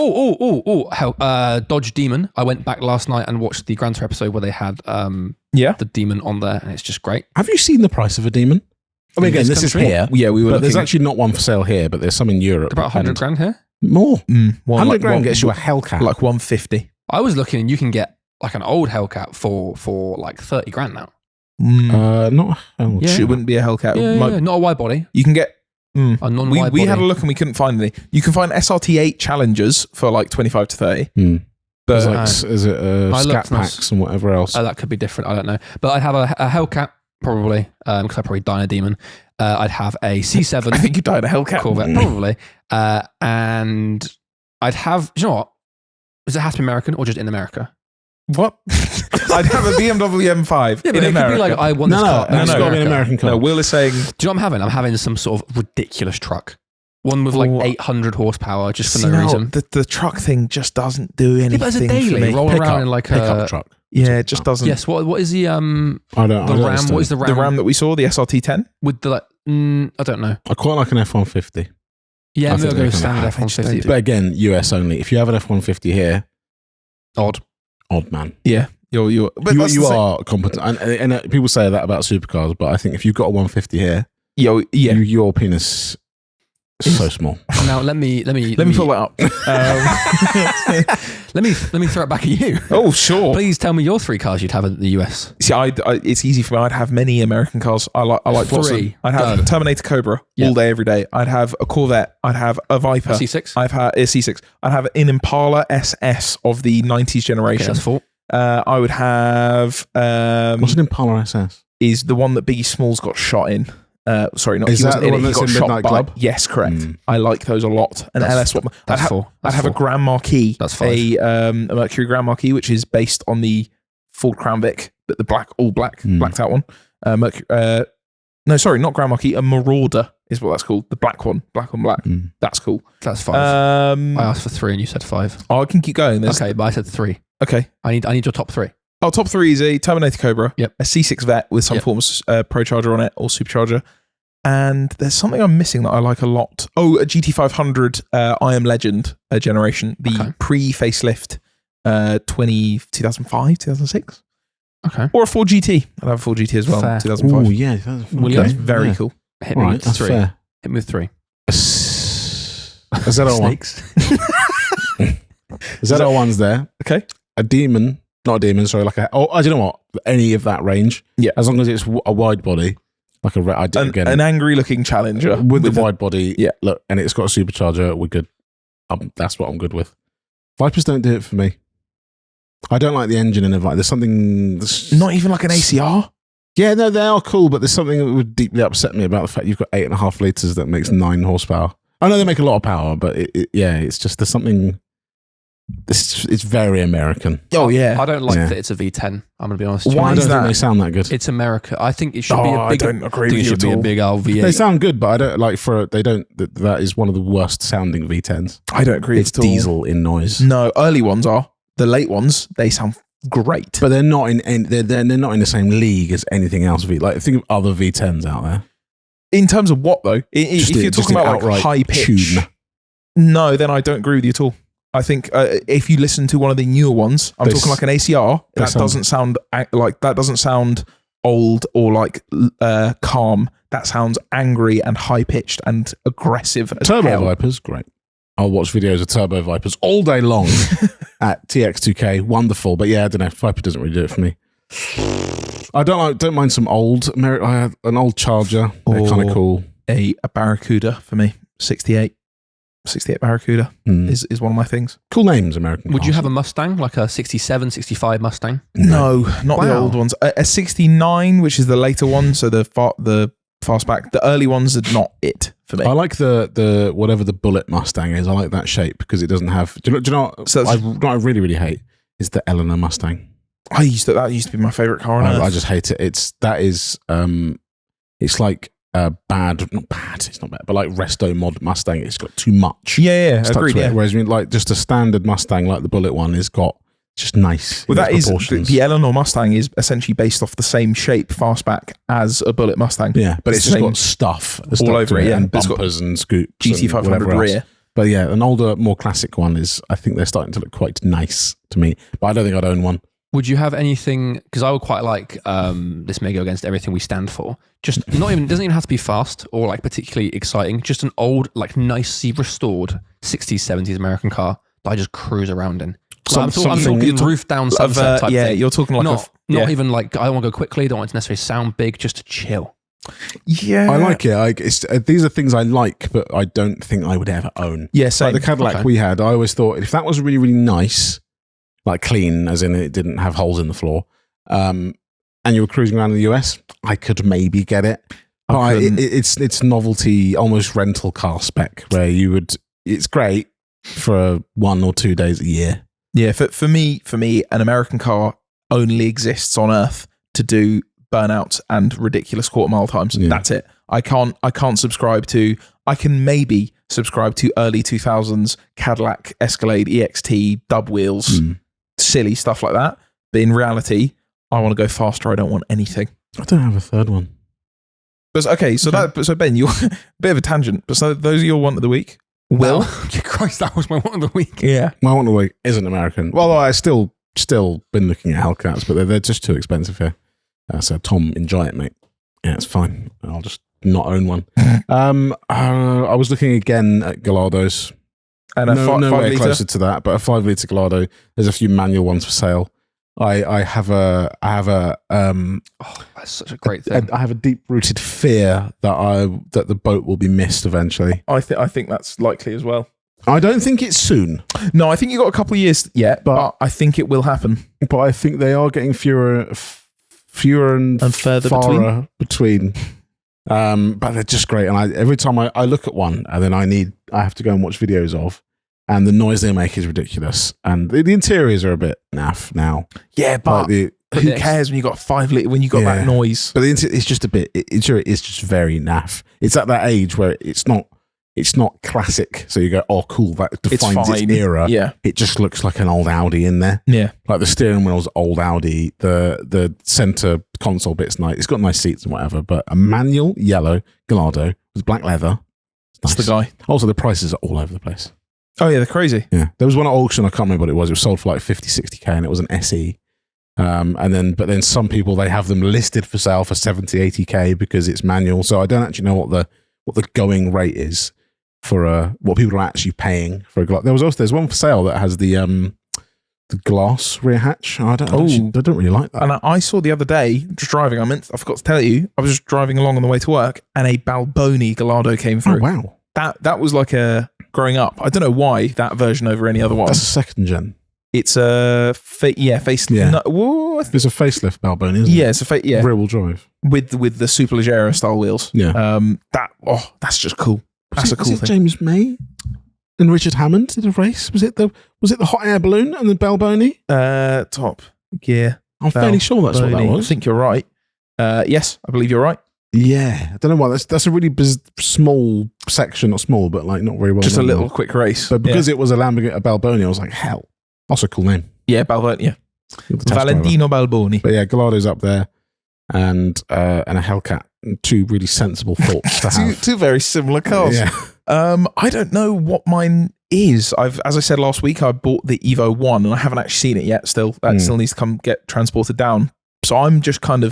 Dodge Demon. I went back last night and watched the Gran Turismo episode where they had the Demon on there, and it's just great. Have you seen the price of a Demon? I mean, again, this is here. Yeah, we were. But there's actually not one for sale here, but there's some in Europe. About 100 grand here. More. 100 grand like gets you a Hellcat. like 150. I was looking, and you can get like an old Hellcat for like 30 grand now. Not a Hellcat. Yeah. It wouldn't be a Hellcat. Yeah, not a wide body. You can get. A non-wide We body. had a look and we couldn't find any. You can find SRT8 Challengers for like 25 to 30. But But is it scat packs and whatever else? That could be different. I don't know. But I'd have a Hellcat probably, because I'd probably die in a Demon. I'd have a C7. I think you died a Hellcat. Corvette, probably. And I'd have, you know what? Does it have to be American or just in America? What? I'd have a BMW M5 in it America. could be like, I want this car. It's got to be an American car. No, Will is saying... Do you know what I'm having? I'm having some sort of ridiculous truck. One with like 800 horsepower just for no reason. The truck thing just doesn't do anything but as a for daily, me. roll around in like pickup a... truck. Yeah, it just doesn't... Yes, what is the... I don't Ram, understand. what is the Ram? The Ram that we saw, the SRT10? With the... I don't know. I quite like an F-150. Yeah, I maybe I'll think go they can standard have F-150. But again, US only. If you have an F-150 here, Odd man. Yeah. You're, but that's You the same. are competent. And people say that about supercars, but I think if you've got a 150 here, Yeah. your penis is so small. Now let me Let me pull that up. let me throw it back at you. Oh, sure. Please tell me your 3 cars you'd have in the US. See, it's easy for me. I'd have many American cars. I like Watson. 3. I'd have Go. Terminator Cobra Yeah. all day, every day. I'd have a Corvette. I'd have a Viper. C6. I've had a C6. I'd have an Impala SS of the 90s Okay, generation. that's 4. I would have What's an Impala SS? is the one that Biggie Smalls got shot in. Sorry, not Is he that wasn't the in one it. He that's got in shot Midnight by. Club? Yes, correct. I like those a lot. An That's- LS one. That's 4. I'd have a Grand Marquis. That's 5. A Mercury Grand Marquis, which is based on the Ford Crown Vic, but the blacked out one. No, sorry, not Grand Marquis. A Marauder is what that's called. The black one, black on black. That's cool. That's 5. I asked for 3 and you said 5. I can keep going. Okay, but I said 3. Okay. I need your top 3. Oh, top 3 is a Terminator Cobra, Yep. a C6 Vet with some Yep. form of Pro Charger on it or Supercharger. And there's something I'm missing that I like a lot. Oh, a GT500 I Am Legend generation, the pre-facelift 2005, 2006. Okay. Or a Ford GT. I'd have a Ford GT as well, Fair. 2005. Oh, yeah. That's very cool. Hit me Right, with that's 3. fair. Hit me with 3. A ZL1. Snakes. ZL1's there. Okay. A Demon. Not a Demon, sorry. I don't know what. Any of that range. Yeah. As long as it's a wide body. Like An angry looking Challenger. with the wide body. Yeah. Look, and it's got a supercharger. We're good. That's what I'm good with. Vipers don't do it for me. I don't like the engine in a Viper. There's something... Not even like an ACR? Yeah, no, they are cool, but there's something that would deeply upset me about the fact you've got 8.5 litres that makes 9 horsepower. I know they make a lot of power, but it's just there's something... It's very American. Oh, yeah. I don't like Yeah. that it's a V10. I'm going to be honest. Why I is don't think that? they sound that good. It's America. I think it should be a I big... don't agree I think with it you should at be a all. big old V8. They sound good, but I don't like that is one of the worst sounding V10s. I don't agree It's at all. diesel in noise. No, early ones are. The late ones, they sound great. But they're not they're not in the same league as anything else. Like think of other V10s out there. In terms of what, though? If you're talking about like high pitch, no, then I don't agree with you at all. I think if you listen to one of the newer ones, I'm talking like an ACR, that doesn't sound old or like calm. That sounds angry and high pitched and aggressive as Turbo hell. Vipers, great. I'll watch videos of Turbo Vipers all day long at TX2K. Wonderful, but yeah, I don't know. Viper doesn't really do it for me. I don't mind some old. I have an old Charger. They're kind of cool. A Barracuda for me, 68 Barracuda is one of my things. Cool names, American. Would you cars. have a Mustang, like a 67, 65 Mustang? No, not the Wow. old ones. A 69, which is the later one, so the fastback. The early ones are not it for me. I like the whatever the Bullet Mustang is. I like that shape because it doesn't have. Do you know what So what I really really hate is the Eleanor Mustang. that used to be my favorite car on earth. I just hate it. It's like not bad. It's not bad, but like resto mod Mustang. It's got too much. Yeah, stuck agreed. to it. Yeah. Whereas like just a standard Mustang like the Bullet one has got just nice. Well, that is proportions. the Eleanor Mustang is essentially based off the same shape fastback as a Bullet Mustang. Yeah, but it's just same- got stuff all over it, yeah. and It's got bumpers and scoops. GT500 and whatever else. rear. But yeah, an older, more classic one is. I think they're starting to look quite nice to me. But I don't think I'd own one. Would you have anything? Because I would quite like this may go against everything we stand for. Just not even doesn't even have to be fast or like particularly exciting. Just an old, like nicely restored 60s, 70s American car that I just cruise around in. I'm talking roof down sunset type thing. You're talking like not even like I don't want to go quickly. Don't want it to necessarily sound big. Just to chill. Yeah, I like it. These are things I like, but I don't think I would ever own. Yeah, same. Like the Cadillac we had, I always thought if that was really, really nice, like clean, as in it didn't have holes in the floor, and you were cruising around in the US, I could maybe get it. But it's novelty, almost rental car spec, where you would. It's great for 1 or 2 days a year. Yeah, for me, an American car only exists on Earth to do burnouts and ridiculous quarter-mile times. Yeah. That's it. I can't subscribe to. I can maybe subscribe to early 2000s Cadillac Escalade EXT dub wheels, silly stuff like that. But in reality, I want to go faster. I don't want anything. I don't have a third one. But okay, so Ben, you're a bit of a tangent. But so those are your want of the week. Will? Christ, that was my one of the week. Yeah. My one of the week isn't American. Well, I still been looking at Hellcats, but they're just too expensive here. So Tom, enjoy it, mate. Yeah, it's fine. I'll just not own one. I was looking again at Gallardos. And nowhere closer to that, but a 5-litre Gallardo. There's a few manual ones for sale. I have a that's such a great thing. I have a deep-rooted fear that the boat will be missed eventually. I think that's likely as well. I don't think it's soon. No, I think you got a couple of years yet, but I think it will happen. But I think they are getting fewer and further between. But they're just great. And every time I look at one, and then I have to go and watch videos of, and the noise they make is ridiculous. And the interiors are a bit naff now. Yeah, but who cares when you got 5-litre, when you got that noise? But the interior is just a bit, interior is just very naff. It's at that age where it's not classic. So you go, oh, cool, that defines its era. Yeah. It just looks like an old Audi in there. Yeah. Like the steering wheel's old Audi, the center console bit's nice. It's got nice seats and whatever, but a manual yellow Gallardo with black leather. That's the guy. Also, the prices are all over the place. Oh, yeah, they're crazy. Yeah. There was one at auction, I can't remember what it was. It was sold for like 50, 60K and it was an SE. But then some people, they have them listed for sale for 70, 80K because it's manual. So I don't actually know what the going rate is for what people are actually paying for a Gallardo. There's one for sale that has the glass rear hatch. I don't really like that. And I saw the other day, just driving, I forgot to tell you, I was just driving along on the way to work and a Balboni Gallardo came through. Oh, wow. That was like growing up. I don't know why that version over any other one. That's a second gen. It's a facelift. Yeah. No, it's a facelift Balboni, isn't it? Yeah, it's a rear wheel drive with the Superleggera style wheels. Yeah. That's just cool. That's a cool thing. James May and Richard Hammond did a race. Was it the hot air balloon and the Balboni? Top gear. I'm fairly sure that's what that was. I think you're right. Yes, I believe you're right. Yeah, I don't know why. That's a really small section, not small, but like not very well. Just a little quick race. But because it was a Balboni, I was like, hell, that's a cool name. Yeah, Balboni. Yeah, Valentino Balboni. But yeah, Gallardo's up there, and a Hellcat. Two really sensible thoughts to have. Two very similar cars. Yeah. I don't know what mine is. As I said last week, I bought the Evo 1 and I haven't actually seen it yet. Still needs to come get transported down. So I'm just I'm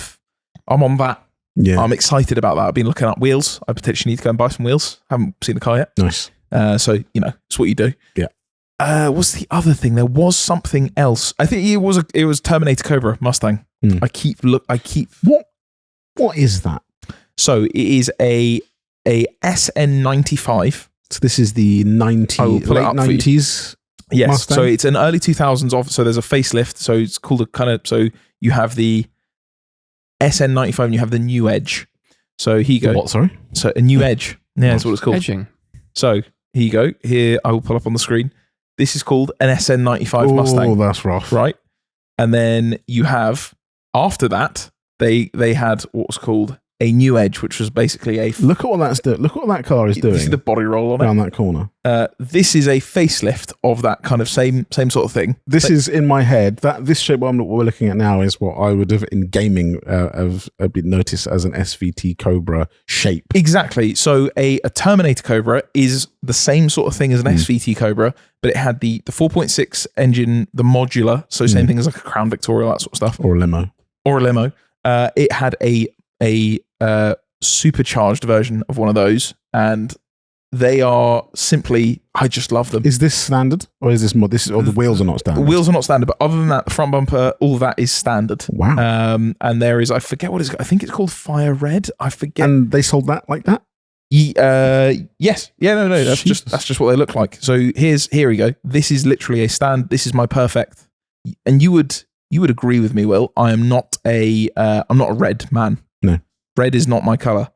on that. Yeah. I'm excited about that. I've been looking at wheels. I potentially need to go and buy some wheels. Haven't seen the car yet. Nice. So it's what you do. Yeah. What's the other thing? There was something else. I think it was Terminator Cobra Mustang. I keep. What is that? So it is a SN95. So this is the late 90s. Yes. Mustang? So it's an early 2000s. So there's a facelift. So it's called so you have the SN95 and you have the new Edge. So here you go. What? Sorry. So a new Edge. Yeah, that's what it's called. Edging. So here you go. Here I will pull up on the screen. This is called an SN95 Mustang. Oh, that's rough. Right. And then you have after that they had what was called new edge, which was basically a Look at what that's doing. Look at what that car is you see doing the body roll on it. around that corner. This is a facelift of that kind of same sort of thing. This is in my head. This shape what we're looking at now is what I would have in gaming have been noticed as an SVT Cobra shape. Exactly. So a Terminator Cobra is the same sort of thing as an SVT Cobra, but it had the 4.6 engine, the modular, so same thing as like a Crown Victoria, that sort of stuff. Or a limo. It had a supercharged version of one of those, and they are simply, I just love them. Is this standard, or is this more? Or the wheels are not standard? The wheels are not standard, but other than that, the front bumper, all of that is standard. Wow. And there is, I forget what it is. I think it's called Fire Red. I forget. And they sold that like that? Yes. Yeah. No. That's just what they look like. So here we go. This is literally a stand. This is my perfect. And you would agree with me, Will. I'm not a red man. No. Red is not my color.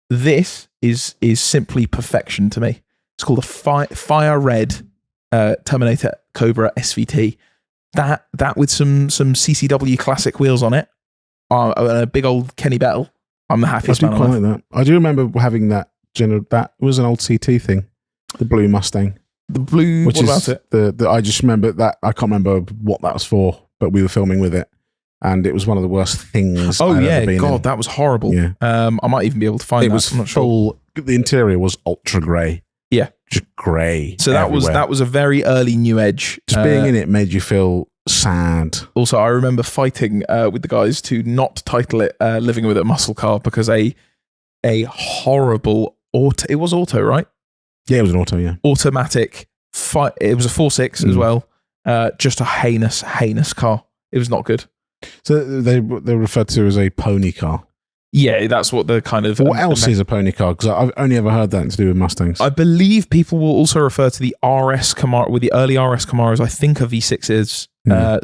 This is simply perfection to me. It's called a Fire Red Terminator Cobra SVT. That with some CCW classic wheels on it, and a big old Kenny Bell. I'm the happiest man on earth. I do quite like that. I do remember having that. That was an old CT thing, the blue Mustang. The blue. What about it? I just remember that. I can't remember what that was for, but we were filming with it. And it was one of the worst things. Oh yeah, God, that was horrible. Yeah. I might even be able to find it. It was I'm not full. Sure. The interior was ultra grey. Yeah, just grey. So that was a very early new edge. Just being in it made you feel sad. Also, I remember fighting with the guys to not title it "Living with a Muscle Car" because a horrible auto. It was auto, right? Yeah, it was an auto. Yeah, automatic. It was a 4.6 as well. Just a heinous car. It was not good. So they're referred to as a pony car. Yeah, that's what the kind of... What else is a pony car? Because I've only ever heard that to do with Mustangs. I believe people will also refer to the RS Camaro, with the early RS Camaros, I think are V6s.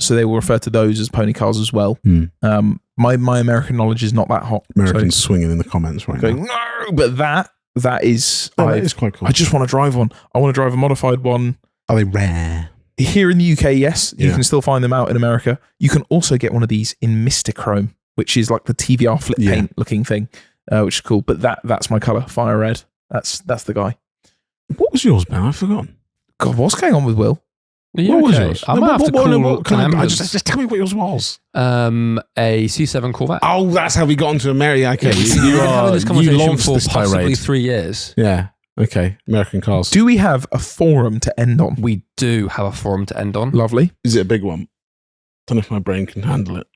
So they will refer to those as pony cars as well. My American knowledge is not that hot. Americans swinging in the comments right now. No, but that is... that is quite cool. I just want to drive one. I want to drive a modified one. Are they rare? Here in the UK, yes. You can still find them out in America. You can also get one of these in Chrome, which is like the TVR flip paint looking thing, which is cool. But that's my colour, Fire Red. That's the guy. What was yours, man? I've forgotten. God, what's going on with Will? What was yours? Just tell me what yours was. A C7 Corvette. Oh, that's how we got into America. Okay, We've been having this conversation for possibly tirade. 3 years. Yeah. Okay, American cars. Do we have a forum to end on? We do have a forum to end on. Lovely. Is it a big one? Don't know if my brain can handle it.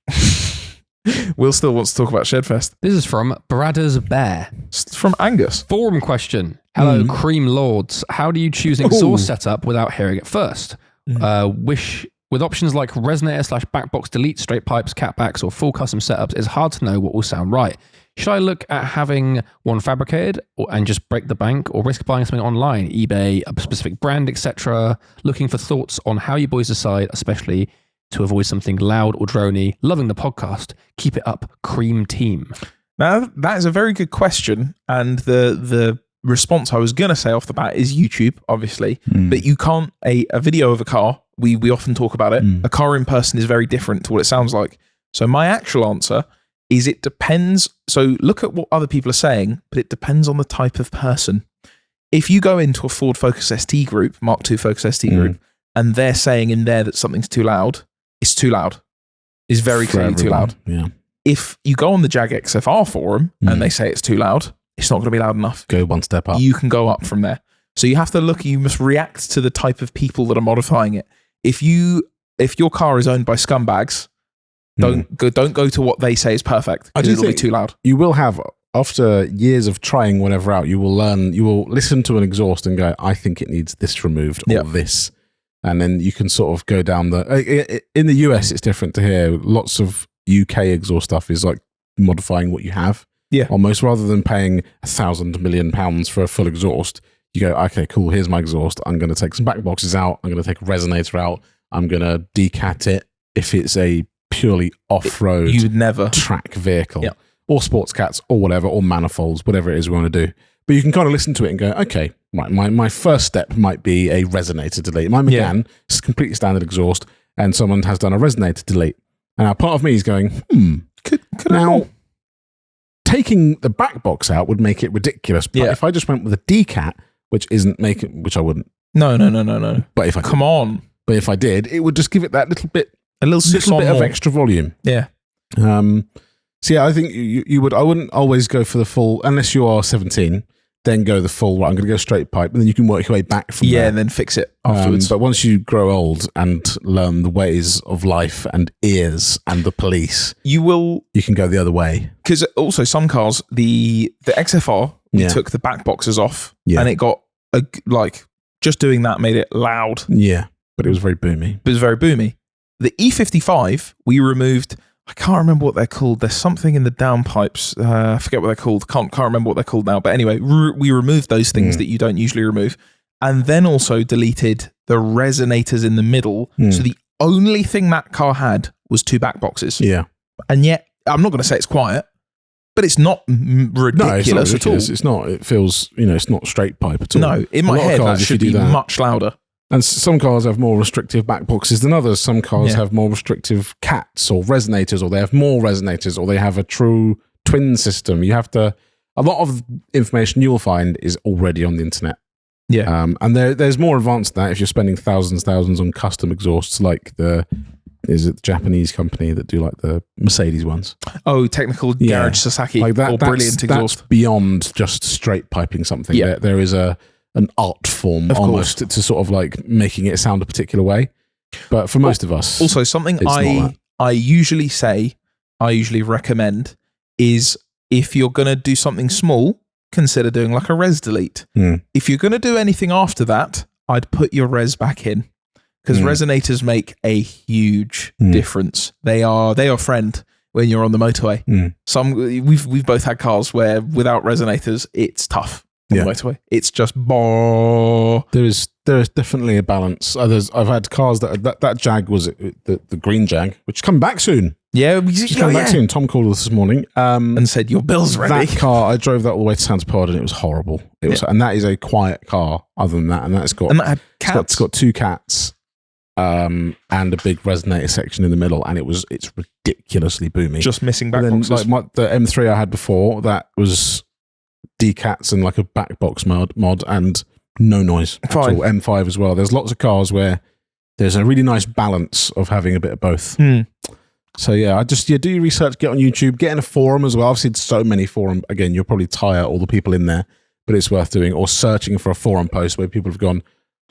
Will still wants to talk about Shedfest. This is from Bradders Bear. It's from Angus. Forum question. Hello, Cream Lords. How do you choose an exhaust setup without hearing it first? With options like resonator / backbox delete, straight pipes, catbacks, or full custom setups, it's hard to know what will sound right. Should I look at having one fabricated and just break the bank, or risk buying something online, eBay, a specific brand, etc.? Looking for thoughts on how you boys decide, especially to avoid something loud or drony. Loving the podcast. Keep it up, Cream Team. Now, that is a very good question. And the response I was going to say off the bat is YouTube, obviously. But you can't, a video of a car, we often talk about it. A car in person is very different to what it sounds like. So my actual answer is it depends. So look at what other people are saying, but it depends on the type of person. If you go into a Ford Focus ST group, Mark II Focus ST group, and they're saying in there that something's too loud, it's too loud. It's very clearly too loud. Yeah. If you go on the Jag XFR forum and they say it's too loud, it's not going to be loud enough. Go one step up. You can go up from there. So you have to look, you must react to the type of people that are modifying it. If your car is owned by scumbags, don't go to what they say is perfect, because it'll be too loud. You will have, after years of trying whatever out, you will listen to an exhaust and go, I think it needs this removed or this. And then you can sort of go down in the US, it's different to here. Lots of UK exhaust stuff is like modifying what you have. Yeah. Almost, rather than paying £1,000 million for a full exhaust, you go, okay, cool, here's my exhaust. I'm going to take some back boxes out. I'm going to take a resonator out. I'm going to decat it if it's a purely off-road track vehicle. Yeah. Or sports cats or whatever, or manifolds, whatever it is we want to do. But you can kind of listen to it and go, okay, right, my first step might be a resonator delete. My Megane is completely standard exhaust, and someone has done a resonator delete. And now part of me is going, could now taking the back box out would make it ridiculous. But if I just went with a decat, which I wouldn't. No. But if I Come on. But if I did, it would just give it that little bit A little bit of extra volume. Yeah. So yeah, I think you would. I wouldn't always go for the full unless you are 17. Then go the full. Right, I'm going to go straight pipe, and then you can work your way back from there. And then fix it afterwards. But once you grow old and learn the ways of life and ears and the police, you can go the other way. Because also some cars, the XFR, we took the back boxes off, and it got just doing that made it loud. Yeah, but it was very boomy. The E55, we removed. I can't remember what they're called. There's something in the downpipes. I forget what they're called. Can't remember what they're called now. But anyway, we removed those things that you don't usually remove. And then also deleted the resonators in the middle. So the only thing that car had was 2 back boxes. Yeah. And yet, I'm not going to say it's quiet, but it's not ridiculous at all. It's not. It feels, it's not straight pipe at all. No, in my head, that should be much louder. And some cars have more restrictive back boxes than others. Some cars have more restrictive cats or resonators, or they have more resonators, or they have a true twin system. You have to. A lot of information you will find is already on the internet. Yeah. And there's more advanced than that if you're spending thousands on custom exhausts, like the Japanese company that do like the Mercedes ones. Oh, technical garage Sasaki, like that, or brilliant exhaust. That's beyond just straight piping something. Yeah. There is an art form almost to sort of like making it sound a particular way. But for most of us, also something I usually recommend is if you're going to do something small, consider doing like a res delete. If you're going to do anything after that, I'd put your res back in, because resonators make a huge difference. They are friend when you're on the motorway. We've both had cars where without resonators, it's tough. On the motorway, it's just There is definitely a balance. I've had cars that Jag was the green Jag, which come back soon. Yeah, come back soon. Tom called us this morning and said your bill's ready. That car, I drove that all the way to Santapod, and it was horrible. It was, and that is a quiet car. Other than that, and that had cats. It's got 2 cats. And a big resonator section in the middle, and it's ridiculously boomy. Just missing back boxes. Like the M3 I had before, that was decats and like a back box mod and no noise at all. M5 as well. There's lots of cars where there's a really nice balance of having a bit of both. So yeah, do your research, get on YouTube, get in a forum as well. I've seen so many forum. Again, you'll probably tire all the people in there, but it's worth doing, or searching for a forum post where people have gone,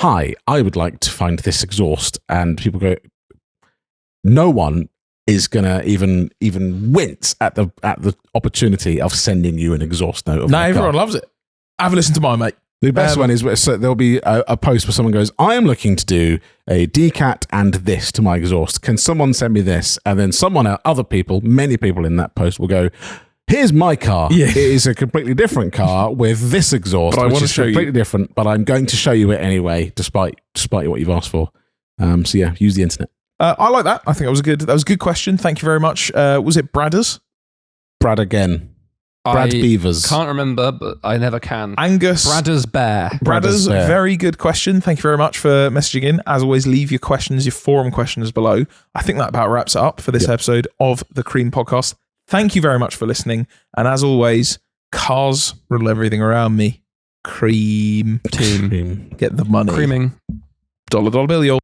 "Hi, I would like to find this exhaust," and people go, no one is gonna even wince at the opportunity of sending you an exhaust note. Everyone loves it. Have a listen to mine, mate. The best one is there'll be a post where someone goes, "I am looking to do a decat and this to my exhaust. Can someone send me this?" And then many people in that post will go, "Here's my car. Yeah. It is a completely different car with this exhaust, but which is completely different, but I'm going to show you it anyway, despite what you've asked for." So yeah, use the internet. I like that. I think that was a good question. Thank you very much. Was it Bradders? Brad again. Brad Beavers. Can't remember, but I never can. Angus. Bradders Bear. Bradders, very good question. Thank you very much for messaging in. As always, leave your questions, your forum questions below. I think that about wraps it up for this episode of the C.R.E.A.M podcast. Thank you very much for listening. And as always, cars rule everything around me. C.R.E.A.M team. Get the money. Creaming. $1 bill, y'all.